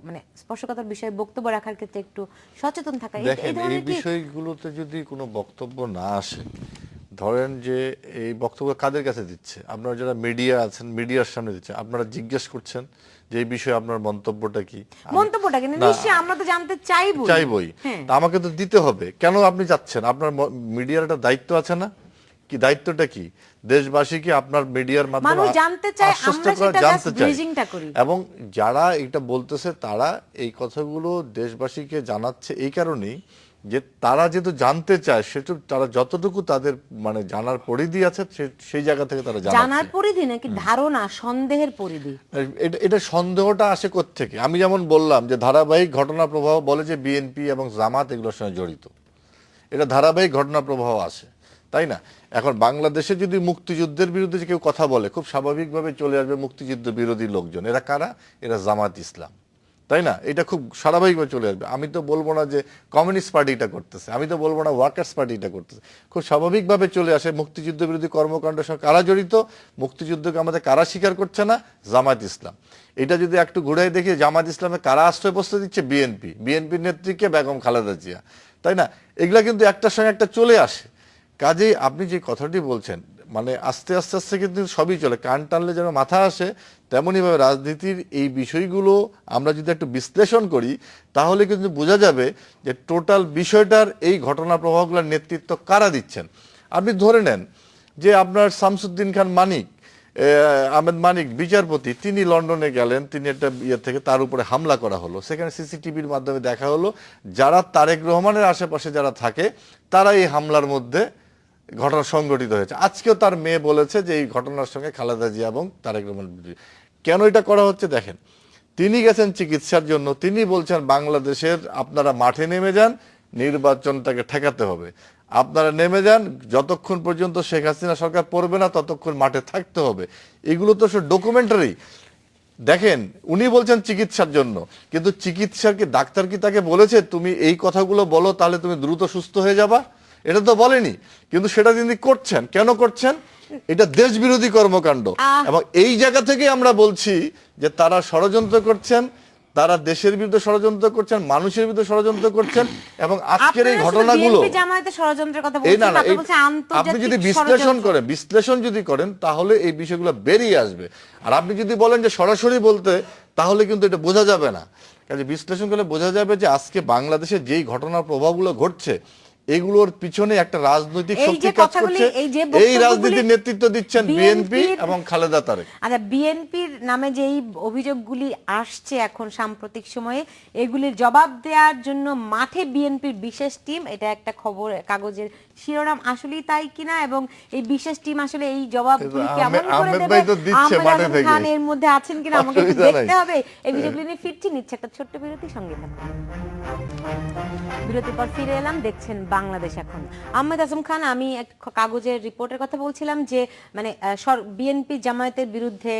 মানে স্পর্শকাতর বিষয়ে বক্তব্য রাখার ক্ষেত্রে একটু সচেতন থাকা, দেখেন এই ধরনের কি? বিষয়গুলোতে যদি কোনো বক্তব্য না আসে, ধরেন যে এই বক্তব্য কাদের কাছে দিচ্ছে, আপনারা যারা মিডিয়া আছেন মিডিয়ার সামনে দিচ্ছে, আপনারা জিজ্ঞেস করছেন যে এই বিষয়ে আপনার মন্তব্যটা কি? মন্তব্যটা কিন্তু না, নিশ্চয়ই আমরা তো জানতে চাইবই। চাইবই, তা আমাকে তো দিতে হবে। কেন আপনি চাচ্ছেন? আপনার মিডিয়ার একটা দায়িত্ব আছে না? কি দায়িত্বটা কি? দেশবাসীকে আপনার মিডিয়ার মানুষ মাধ্যমে জানতে চায়, আশ্বস্ত আমরা করা, সেটা জানতে just চাই। bridging-টা করি। এবং যারা এটা বলতেছে তারা এই কথাগুলো দেশবাসীকে জানাচ্ছে এই কারণেই যে তারা যেহেতু জানতে চায়, সেটা তারা যতটুকু তাদের মানে জানার পরিধি আছে সেই জায়গা থেকে তারা জানার জানাচ্ছে। পরিধি নাকি ধারণা, সন্দেহের পরিধি? এটা সন্দেহটা আসে কোত্থেকে? আমি যেমন বললাম যে ধারাবাহিক ঘটনা প্রবাহ বলে যে বিএনপি এবং জামাত এগুলোর সঙ্গে জড়িত, এটা ধারাবাহিক ঘটনা প্রবাহ আসে, তাই না? এখন বাংলাদেশে যদি মুক্তিযুদ্ধের বিরুদ্ধে কেউ কথা বলে, খুব স্বাভাবিকভাবে চলে আসবে মুক্তিযুদ্ধ বিরোধী লোকজন। এরা কারা? এরা জামাত ইসলাম, তাই না? এটা খুব স্বাভাবিকভাবে চলে আসবে। আমি তো বলবো না যে কমিউনিস্ট পার্টিটা করতেছে, আমি তো বলবো না ওয়ার্কার্স পার্টিটা করতেছে, খুব স্বাভাবিকভাবে চলে আসে মুক্তিযুদ্ধ বিরোধী কর্মকাণ্ডের সঙ্গে কারা জড়িত, মুক্তিযুদ্ধকে আমাদের কারা স্বীকার করছে না, জামাত ইসলাম। এটা যদি একটু ঘুরাই দেখি, জামাত ইসলামে কারা আশ্রয় প্রস্তুত দিচ্ছে, বিএনপির নেত্রীকে বেগম খালেদা জিয়া, তাই না? এগুলা কিন্তু একটার সঙ্গে একটা চলে আসে। কাজেই আপনি যে কথাটি বলছেন, মানে আস্তে আস্তে আস্তে কিন্তু সবই চলে, কান টানলে যেন মাথা আসে, তেমনইভাবে রাজনীতির এই বিষয়গুলো আমরা যদি একটু বিশ্লেষণ করি, তাহলে কিন্তু বোঝা যাবে যে টোটাল বিষয়টার এই ঘটনা প্রবাহগুলোর নেতৃত্ব কারা দিচ্ছেন। আপনি ধরে নেন যে আপনার শামসুদ্দিন খান মানিক, আহমেদ মানিক বিচারপতি, তিনি লন্ডনে গেলেন, তিনি একটা ইয়ে থেকে তার উপরে হামলা করা হলো, সেখানে সিসিটিভির মাধ্যমে দেখা হলো যারা তারেক রহমানের আশেপাশে যারা থাকে তারা এই হামলার মধ্যে ঘটনা সংঘটিত হয়েছে। আজকেও তার মেয়ে বলেছে যে এই ঘটনার সঙ্গে খালেদা জিয়া এবং তারেক রহমান। কেন এটা করা হচ্ছে দেখেন, তিনি গেছেন চিকিৎসার জন্য, তিনি বলছেন বাংলাদেশের আপনারা মাঠে নেমে যান, নির্বাচনটাকে ঠেকাতে হবে, আপনারা নেমে যান, যতক্ষণ পর্যন্ত শেখ হাসিনা সরকার পড়বে না ততক্ষণ মাঠে থাকতে হবে। এগুলো তো সব ডকুমেন্টারি। দেখেন, উনি বলছেন চিকিৎসার জন্য, কিন্তু চিকিৎসার কি ডাক্তার কি তাকে বলেছে তুমি এই কথাগুলো বলো তাহলে তুমি দ্রুত সুস্থ হয়ে যাবা? এটা তো বলেনি, কিন্তু সেটা তিনি করছেন। কেন করছেন? এটা দেশ বিরোধী কর্মকাণ্ড। এবং এই জায়গা থেকে আমরা বলছি যে তারা ষড়যন্ত্র করছেন, তারা দেশের বিরুদ্ধে ষড়যন্ত্র করছেন, মানুষের বিরুদ্ধে ষড়যন্ত্র করছেন। এবং আজকের এই ঘটনাগুলো আপনি যদি বিশ্লেষণ যদি করেন তাহলে এই বিষয়গুলো বেরিয়ে আসবে। আর আপনি যদি বলেন যে সরাসরি বলতে, তাহলে কিন্তু এটা বোঝা যাবে না। কাজে বিশ্লেষণ করলে বোঝা যাবে যে আজকে বাংলাদেশে যেই ঘটনার প্রভাবগুলো ঘটছে, এগুলোর পিছনে একটা রাজনৈতিক শক্তি কাজ করছে। এই রাজনীতির নেতৃত্ব দিচ্ছেন বিএনপি এবং খালেদা তারেক। আচ্ছা, বিএনপির নামে যে এই অভিযোগগুলি আসছে এখন সাম্প্রতিক সময়ে, এগুলির জবাব দেওয়ার জন্য মাঠে বিএনপির বিশেষ টিম, এটা একটা খবর কাগজের শিরোনাম, আসলেই তাই কিনা? এবং এই বিশেষ টিম আসলে এই জবাবগুলি কেমন করে দেবে? আহমেদ খান এর মধ্যে আছেন কিনা আমাকে একটু দেখতে হবে। এই বিষয়গুলি নিয়ে ফিরছি, নিচ্ছে একটা ছোট্ট বিরতি, সঙ্গে থাকুন। বিরতির পর ফিরে এলাম, দেখছেন বাংলাদেশ এখন। আহমেদ আজম খান, আমি এক কাগজের রিপোর্টের কথা বলছিলাম যে মানে বিএনপি জামায়াতের বিরুদ্ধে,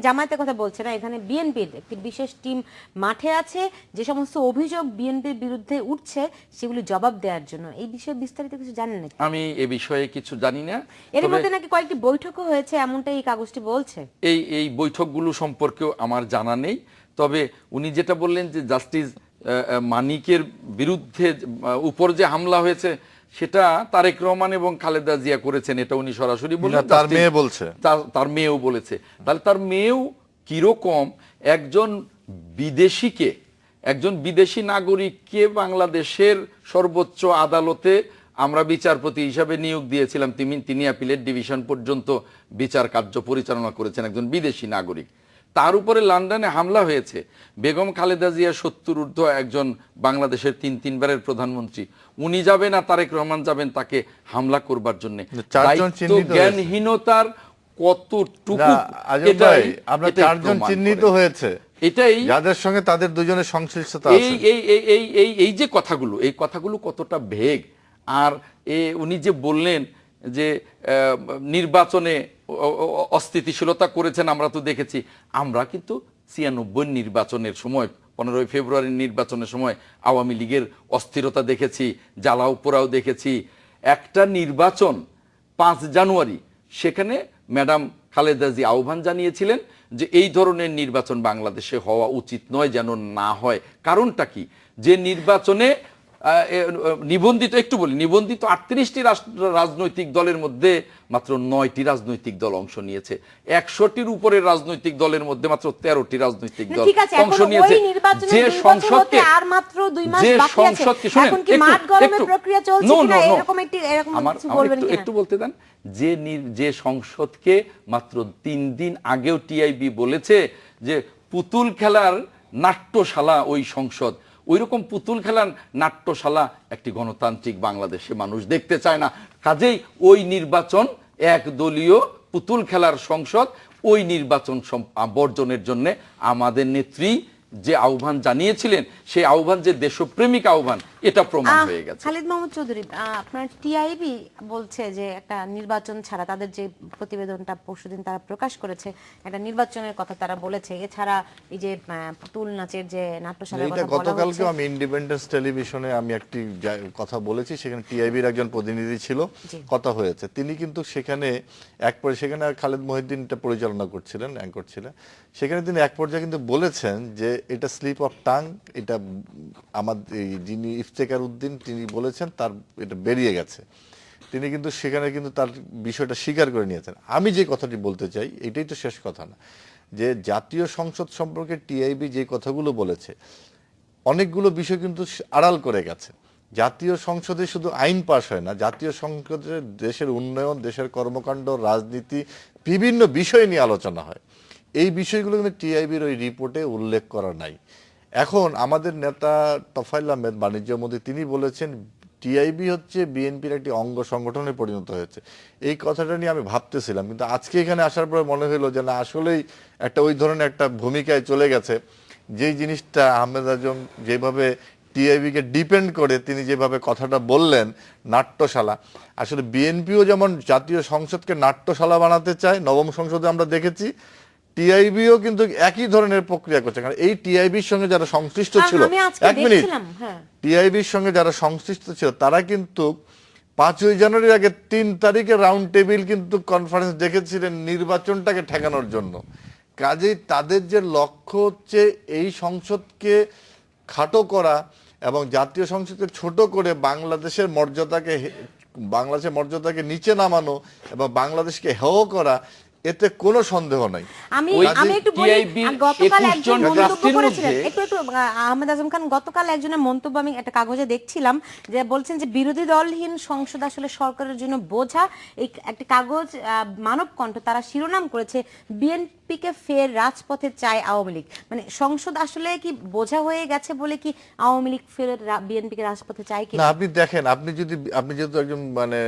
জামায়াতের কথা বলছে না, এখানে বিএনপির একটি বিশেষ টিম মাঠে আছে, যে সমস্ত অভিযোগ বিএনপির বিরুদ্ধে উঠছে সেগুলি জবাব দেওয়ার জন্য। এই বিষয়ে বিস্তারিত কিছু জানেন নাকি? আমি এ বিষয়ে কিছু জানি না। এর মধ্যে নাকি কয়েকটি বৈঠকও হয়েছে, এমনটাই এই কাগজটি বলছে। এই বৈঠকগুলো সম্পর্কেও আমার জানা নেই। তবে উনি যেটা বললেন যে জাস্টিস মানিকের বিরুদ্ধে উপর যে হামলা হয়েছে সেটা তারেক রহমান এবং খালেদা জিয়া করেছেন, এটা উনি সরাসরি বললেন। তার মেয়ে বলছে, তার মেয়েও বলেছে। তাহলে তার মেয়েও কিরকম একজন বিদেশি নাগরিককে বাংলাদেশের সর্বোচ্চ আদালতে আমরা বিচারপতি হিসাবে নিয়োগ দিয়েছিলাম, তিনি অ্যাপিলেট ডিভিশন পর্যন্ত বিচার কার্য পরিচালনা করেছেন, একজন বিদেশি নাগরিক। তার উপরে লন্ডনে হামলা হয়েছে। বেগম খালেদা জিয়া 70 ঊর্ধ্ব একজন বাংলাদেশের তিনবারের প্রধানমন্ত্রী, উনি যাবেন আর তারেক রহমান যাবেন তাকে হামলা করবার জন্য। জ্ঞানহীনতার কতটুকু আমরা 4 জন চিহ্নিত হয়েছে, এটাই যাদের সঙ্গে তাদের দুজনের সংশ্লিষ্টতা আছে। এই যে কথাগুলো, এই কথাগুলো কতটা ভেগ। আর উনি যে বললেন যে নির্বাচনে অস্থিতিশীলতা করেছেন, আমরা তো দেখেছি। আমরা কিন্তু 96 নির্বাচনের সময়, 15 ফেব্রুয়ারির নির্বাচনের সময় আওয়ামী লীগের অস্থিরতা দেখেছি, জ্বালাও পোড়াও দেখেছি। একটা নির্বাচন 5 জানুয়ারি, সেখানে ম্যাডাম খালেদা জিয়া আহ্বান জানিয়েছিলেন যে এই ধরনের নির্বাচন বাংলাদেশে হওয়া উচিত নয়, যেন না হয়। কারণটা কি? যে নির্বাচনে নিবন্ধিত, একটু বলি, নিবন্ধিত 38টি রাজনৈতিক দলের মধ্যে মাত্র 9টি রাজনৈতিক দল অংশ নিয়েছে। 100টির উপরের রাজনৈতিক দলের মধ্যে মাত্র 13টি রাজনৈতিক দল অংশ নিয়েছে। যে সংসদকে আর মাত্র 2 মাস বাকি আছে, এখন কি মাঠ গরমের প্রক্রিয়া চলছে কিনা, এরকম কিছু বলবেন কিনা? একটু বলতে দেন। যে সংসদকে মাত্র 3 দিন আগেও টিআইবি বলেছে যে পুতুল খেলার নাট্যশালা ওই সংসদ, ওইরকম পুতুল খেলার নাট্যশালা একটি গণতান্ত্রিক বাংলাদেশে মানুষ দেখতে চায় না। কাজেই ওই নির্বাচন একদলীয় পুতুল খেলার সংসদ, ওই নির্বাচন বর্জনের জন্য আমাদের নেত্রী যে আহ্বান জানিয়েছিলেন, সেই আহ্বান যে দেশপ্রেমিক আহ্বান, এটা প্রমাণ হয়ে গেছে। খালিদ মাহমুদ চৌধুরী, আপনার টিআইবি বলছে যে একটা নির্বাচন ছাড়া, তাদের যে প্রতিবেদনটা পরশুদিন তারা প্রকাশ করেছে, একটা নির্বাচনের কথা তারা বলেছে। এছাড়া এই যে পুতুল নাচের যে নাট্যশালার কথা বলা হচ্ছে, গতকালকে আমি ইন্ডিপেন্ডেন্স টেলিভিশনে আমি একটি কথা বলেছি, সেখানে টিআইবির একজন প্রতিনিধি ছিল, কথা হয়েছে। তিনি কিন্তু সেখানে সেখানে খালেদ মহিউদ্দিনটা পরিচালনা করছিলেন, অ্যাঙ্কর ছিলেন। সেখানে তিনি এক পর্যায়ে কিন্তু বলেছেন যে এটা স্লিপ অফ টাং, এটা আমাদের যিনি ইফতেখার উদ্দিন তিনি বলেছেন, তার এটা বেরিয়ে গেছে। তিনি কিন্তু সেখানে কিন্তু তার বিষয়টা স্বীকার করে নিয়েছেন। আমি যে কথাটি বলতে চাই, এটাই তো শেষ কথা না, যে জাতীয় সংসদ সম্পর্কে টিআইবি যে কথাগুলো বলেছে, অনেকগুলো বিষয় কিন্তু আড়াল করে গেছে। জাতীয় সংসদে শুধু আইন পাশ হয় না, জাতীয় সংসদে দেশের উন্নয়ন, দেশের কর্মকাণ্ড, রাজনীতি, বিভিন্ন বিষয় নিয়ে আলোচনা হয়। এই বিষয়গুলো কিন্তু টিআইবির ওই রিপোর্টে উল্লেখ করা নাই। এখন আমাদের নেতা তোফায়েল আহমেদ, বাণিজ্য মন্ত্রী, তিনি বলেছেন টিআইবি হচ্ছে বিএনপির একটি অঙ্গ সংগঠনে পরিণত হয়েছে। এই কথাটা নিয়ে আমি ভাবতেছিলাম, কিন্তু আজকে এখানে আসার পরে মনে হলো যে না, আসলেই একটা ওই ধরনের একটা ভূমিকায় চলে গেছে। যেই জিনিসটা আহমেদ আজম যেভাবে টিআইবিকে ডিপেন্ড করে তিনি যেভাবে কথাটা বললেন, নাট্যশালা, আসলে বিএনপিও যেমন জাতীয় সংসদকে নাট্যশালা বানাতে চায়, নবম সংসদে আমরা দেখেছি, টিআইবিও কিন্তু একই ধরনের প্রক্রিয়া করছে। কারণ এই টিআইবির সঙ্গে যারা সংশ্লিষ্ট ছিল, এক মিনিট, টিআইবির সঙ্গে যারা সংশ্লিষ্ট ছিল তারা কিন্তু 5ই জানুয়ারির আগে 3 তারিখে রাউন্ড টেবিল কিন্তু কনফারেন্স ডেকেছিলেন নির্বাচনটাকে ঠেকানোর জন্য। কাজেই তাদের যে লক্ষ্য হচ্ছে এই সংসদকে খাটো করা এবং জাতীয় সংসদকে ছোট করে বাংলাদেশের মর্যাদাকে নিচে নামানো এবং বাংলাদেশকে হেয় করা, এতে কোনো সন্দেহ নাই। আমি একটু বলি, গতকাল একজন মন্তব্য করেছিলেন, একটু আহমেদ আজম খান, গতকাল একজনের মন্তব্য আমি একটা কাগজে দেখছিলাম, যে বলছেন যে বিরোধী দলহীন সংসদ আসলে সরকারের জন্য বোঝা। এই একটি কাগজ মানব কণ্ঠ, তারা শিরোনাম করেছে বিএনপিকে ফের রাজপথে চায় আওয়ামী লীগ। মানে সংসদ আসলে কি বোঝা হয়ে গেছে বলে কি আওয়ামী লীগ ফের বিএনপিকে রাজপথে চায় কি? না, আপনি দেখেন, আপনি যেহেতু একজন মানে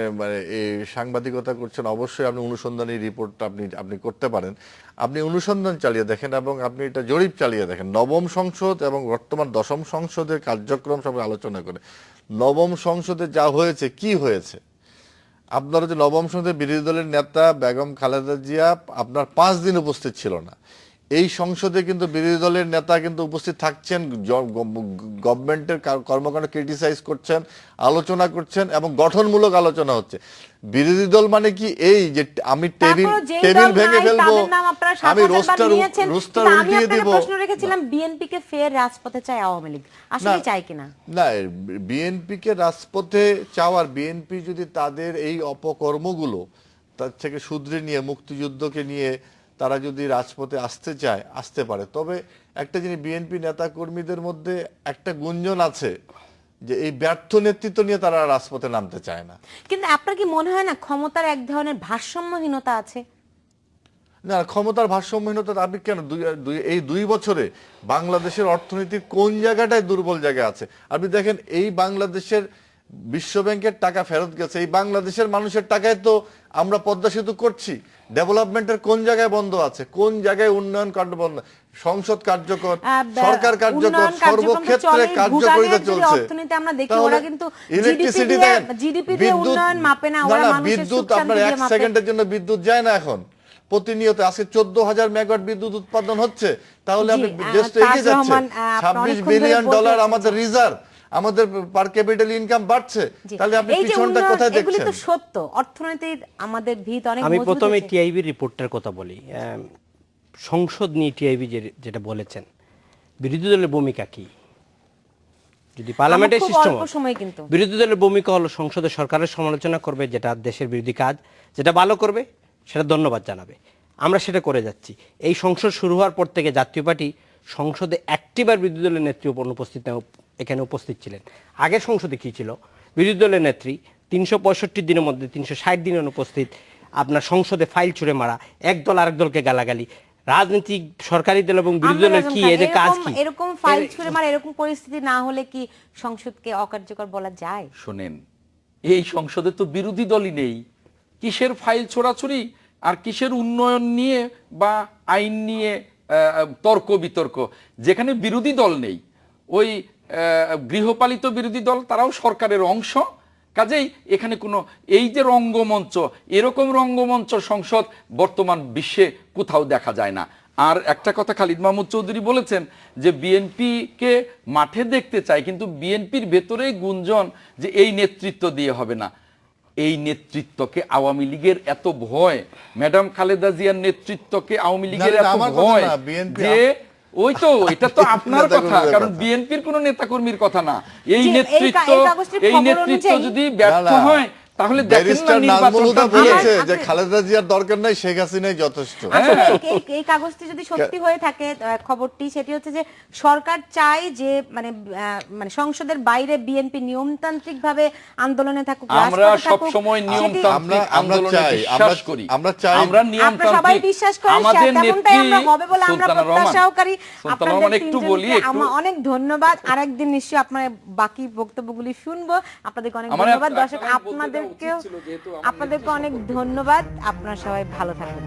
সাংবাদিকতা করছেন, অবশ্যই আপনি অনুসন্ধানী রিপোর্টটা আপনি করতে পারেন। আপনি অনুসন্ধান চালিয়ে দেখেন এবং আপনি এটা জরিপ চালিয়ে দেখেন, নবম সংসদ এবং বর্তমান 10ম সংসদের কার্যক্রম সব আলোচনা করে। নবম সংসদে যা হয়েছে, কি হয়েছে, আপনারা যে নবম সংসদের বিরোধী দলের নেতা বেগম খালেদা জিয়া আপনার 5 দিন উপস্থিত ছিল না। এই সংসদে কিন্তু বিরোধী দলের নেতা কিন্তু উপস্থিত থাকছেন, গভর্নমেন্টের কর্মকাণ্ড ক্রিটিসাইজ করছেন, আলোচনা করছেন এবং গঠনমূলক আলোচনা হচ্ছে। বিরোধী দল মানে কি এই যে আমি টেবিল ভেঙে ফেলবো, আমি রোস্টার উল্টিয়ে দিব? প্রশ্ন রেখেছিলাম বিএনপি কে ফের রাজপথে চায় আওয়ামী লীগ, আসলে চায় কিনা? না, বিএনপি কে রাজপথে চাওয়ার, বিএনপি যদি তাদের এই অপকর্মগুলো তার থেকে শুধরে নিয়ে, মুক্তিযুদ্ধকে নিয়ে তারা যদি রাজপথে আসতে চায়, আসতে পারে। তবে একটা জিনিস, বিএনপি নেতা কর্মীদের মধ্যে একটা গুঞ্জন আছে যে এই ব্যর্থ নেতৃত্ব নিয়ে তারা রাজপথে নামতে চায় না। কিন্তু আপনার কি মনে হয় না ক্ষমতার এক ধরনের ভারসাম্যহীনতা আছে? না, ক্ষমতার ভারসাম্যহীনতা আপনি কেন এই 2 বছরে বাংলাদেশের অর্থনীতির কোন জায়গাটায় দুর্বল জায়গা আছে? আপনি দেখেন, এই বাংলাদেশের বিশ্ব ব্যাংকের টাকা ফেরত গেছে, এই বাংলাদেশের মানুষের টাকায় তো আমরা পদ্মা সেতু করছি। ডেভেলপমেন্টের কোন জায়গায় বন্ধ আছে, কোন জায়গায় উন্নয়ন কার্য বন্ধ? সংসদ কার্যকর, সরকার কার্যকর, সর্বক্ষেত্রে কার্যকরিতা চলছে। অর্থনীতি আমরা দেখি ওরা কিন্তু ইলেকট্রিসিটি জিডিপি দিয়ে উন্নয়ন মাপে না, ওরা মানুষের বিদ্যুৎ সুখ আপনার শান্তি 1 দিয়ে মাপে। সেকেন্ডের জন্য বিদ্যুৎ যায় না এখন প্রতিনিয়ত। আজকে 14,000 মেগাওয়াট বিদ্যুৎ উৎপাদন হচ্ছে, তাহলে আপনি দেশ তো এগিয়ে যাচ্ছে। 26 বিলিয়ন ডলার আমাদের রিজার্ভ, আমাদের পার ক্যাপিটাল ইনকাম বাড়ছে, তাহলে আপনি এই যে পিছনটা উন্নয়ন, কোথায় এগুলি দেখছেন? তো সত্য, অর্থনীতির আমাদের ভিত অনেক আমি মজবুত প্রথমে হয়েছে। টিআইবি রিপোর্টটার কথা বলি। সংসদ নিয়ে টিআইবি যেটা বলেছেন, বিরোধী দলের ভূমিকা কি? যদি পার্লামেন্টের খুব সিস্টেম, অল্প সময় কিন্তু বিরোধী দলের ভূমিকা হলো সংসদে সরকারের সমালোচনা করবে, যেটা দেশের বিরোধী কাজ, যেটা ভালো করবে সেটা ধন্যবাদ জানাবে। আমরা সেটা করে যাচ্ছি। এই সংসদ শুরু হওয়ার পর থেকে জাতীয় পার্টি সংসদে একটিবার বিরোধী দলের নেত্রী এখানে উপস্থিত ছিলেন। আগের সংসদে কি ছিল? বিরোধী দলের নেত্রী 365 দিনের মধ্যে 360 দিন অনুপস্থিত, আপনার সংসদে ফাইল ছুড়ে মারা, এক দল আরেক দলকে গালাগালি। রাজনীতি, সরকারি দল এবং বিরোধী দলের কি এদের কাজ কি? এরকম ফাইল ছুড়ে মারা, এরকম পরিস্থিতি না হলে কি সংসদকে অকার্যকর বলা যায়? শোনেন, এই সংসদে তো বিরোধী দলই নেই, কিসের ফাইল ছোড়াছুড়ি আর কিসের উন্নয়ন নিয়ে বা আইন নিয়ে তর্ক বিতর্ক? যেখানে বিরোধী দল নেই, ওই গৃহপালিত বিরোধী দল, তারাও সরকারের অংশ। কাজেই এখানে কোনো এই যে রঙ্গমঞ্চ, এরকম রঙ্গমঞ্চ সংসদ বর্তমান বিশ্বে কোথাও দেখা যায় না। আর একটা কথা খালিদ মাহমুদ চৌধুরী বলেছেন যে বিএনপিকে মাঠে দেখতে চায়, কিন্তু বিএনপির ভেতরেই গুঞ্জন যে এই নেতৃত্ব দিয়ে হবে না। এই নেতৃত্বকে আওয়ামী লীগের এত ভয়, ম্যাডাম খালেদা জিয়ার নেতৃত্বকে আওয়ামী লীগের এত আমার কথা ভয় না, BNP যে ওই তো, এটা তো আপনার কথা, কারণ বিএনপির কোন নেতাকর্মীর কথা না। এই নেতৃত্ব যদি ব্যর্থ হয়, তাহলে দেখেন না নির্বাচনটা বলেছে যে খালেদা জিয়ার দরকার নাই, শেখ হাসিনাই যথেষ্ট। এই কাগজটি যদি সত্যি হয়ে থাকে, খবরটি সেটি হচ্ছে যে সরকার চায় যে মানে সংসদের বাইরে বিএনপি নিয়মতান্ত্রিক ভাবে আন্দোলনে থাকুক। আমরা সব সময় নিয়মতান্ত্রিক আন্দোলনে বিশ্বাস করি, আমরা আপনারা সবাই বিশ্বাস করেন, তেমনটাই আমরা হবে বলে আমরা প্রত্যাশাকারী। আপনাদের একটু বলি, অনেক ধন্যবাদ। আরেকদিন নিশ্চয়ই আপনার বাকি বক্তব্যগুলি শুনবো। আপনাদেরকে অনেক ধন্যবাদ দর্শক, আপনাদেরকে অনেক ধন্যবাদ। আপনারা সবাই ভালো থাকবেন।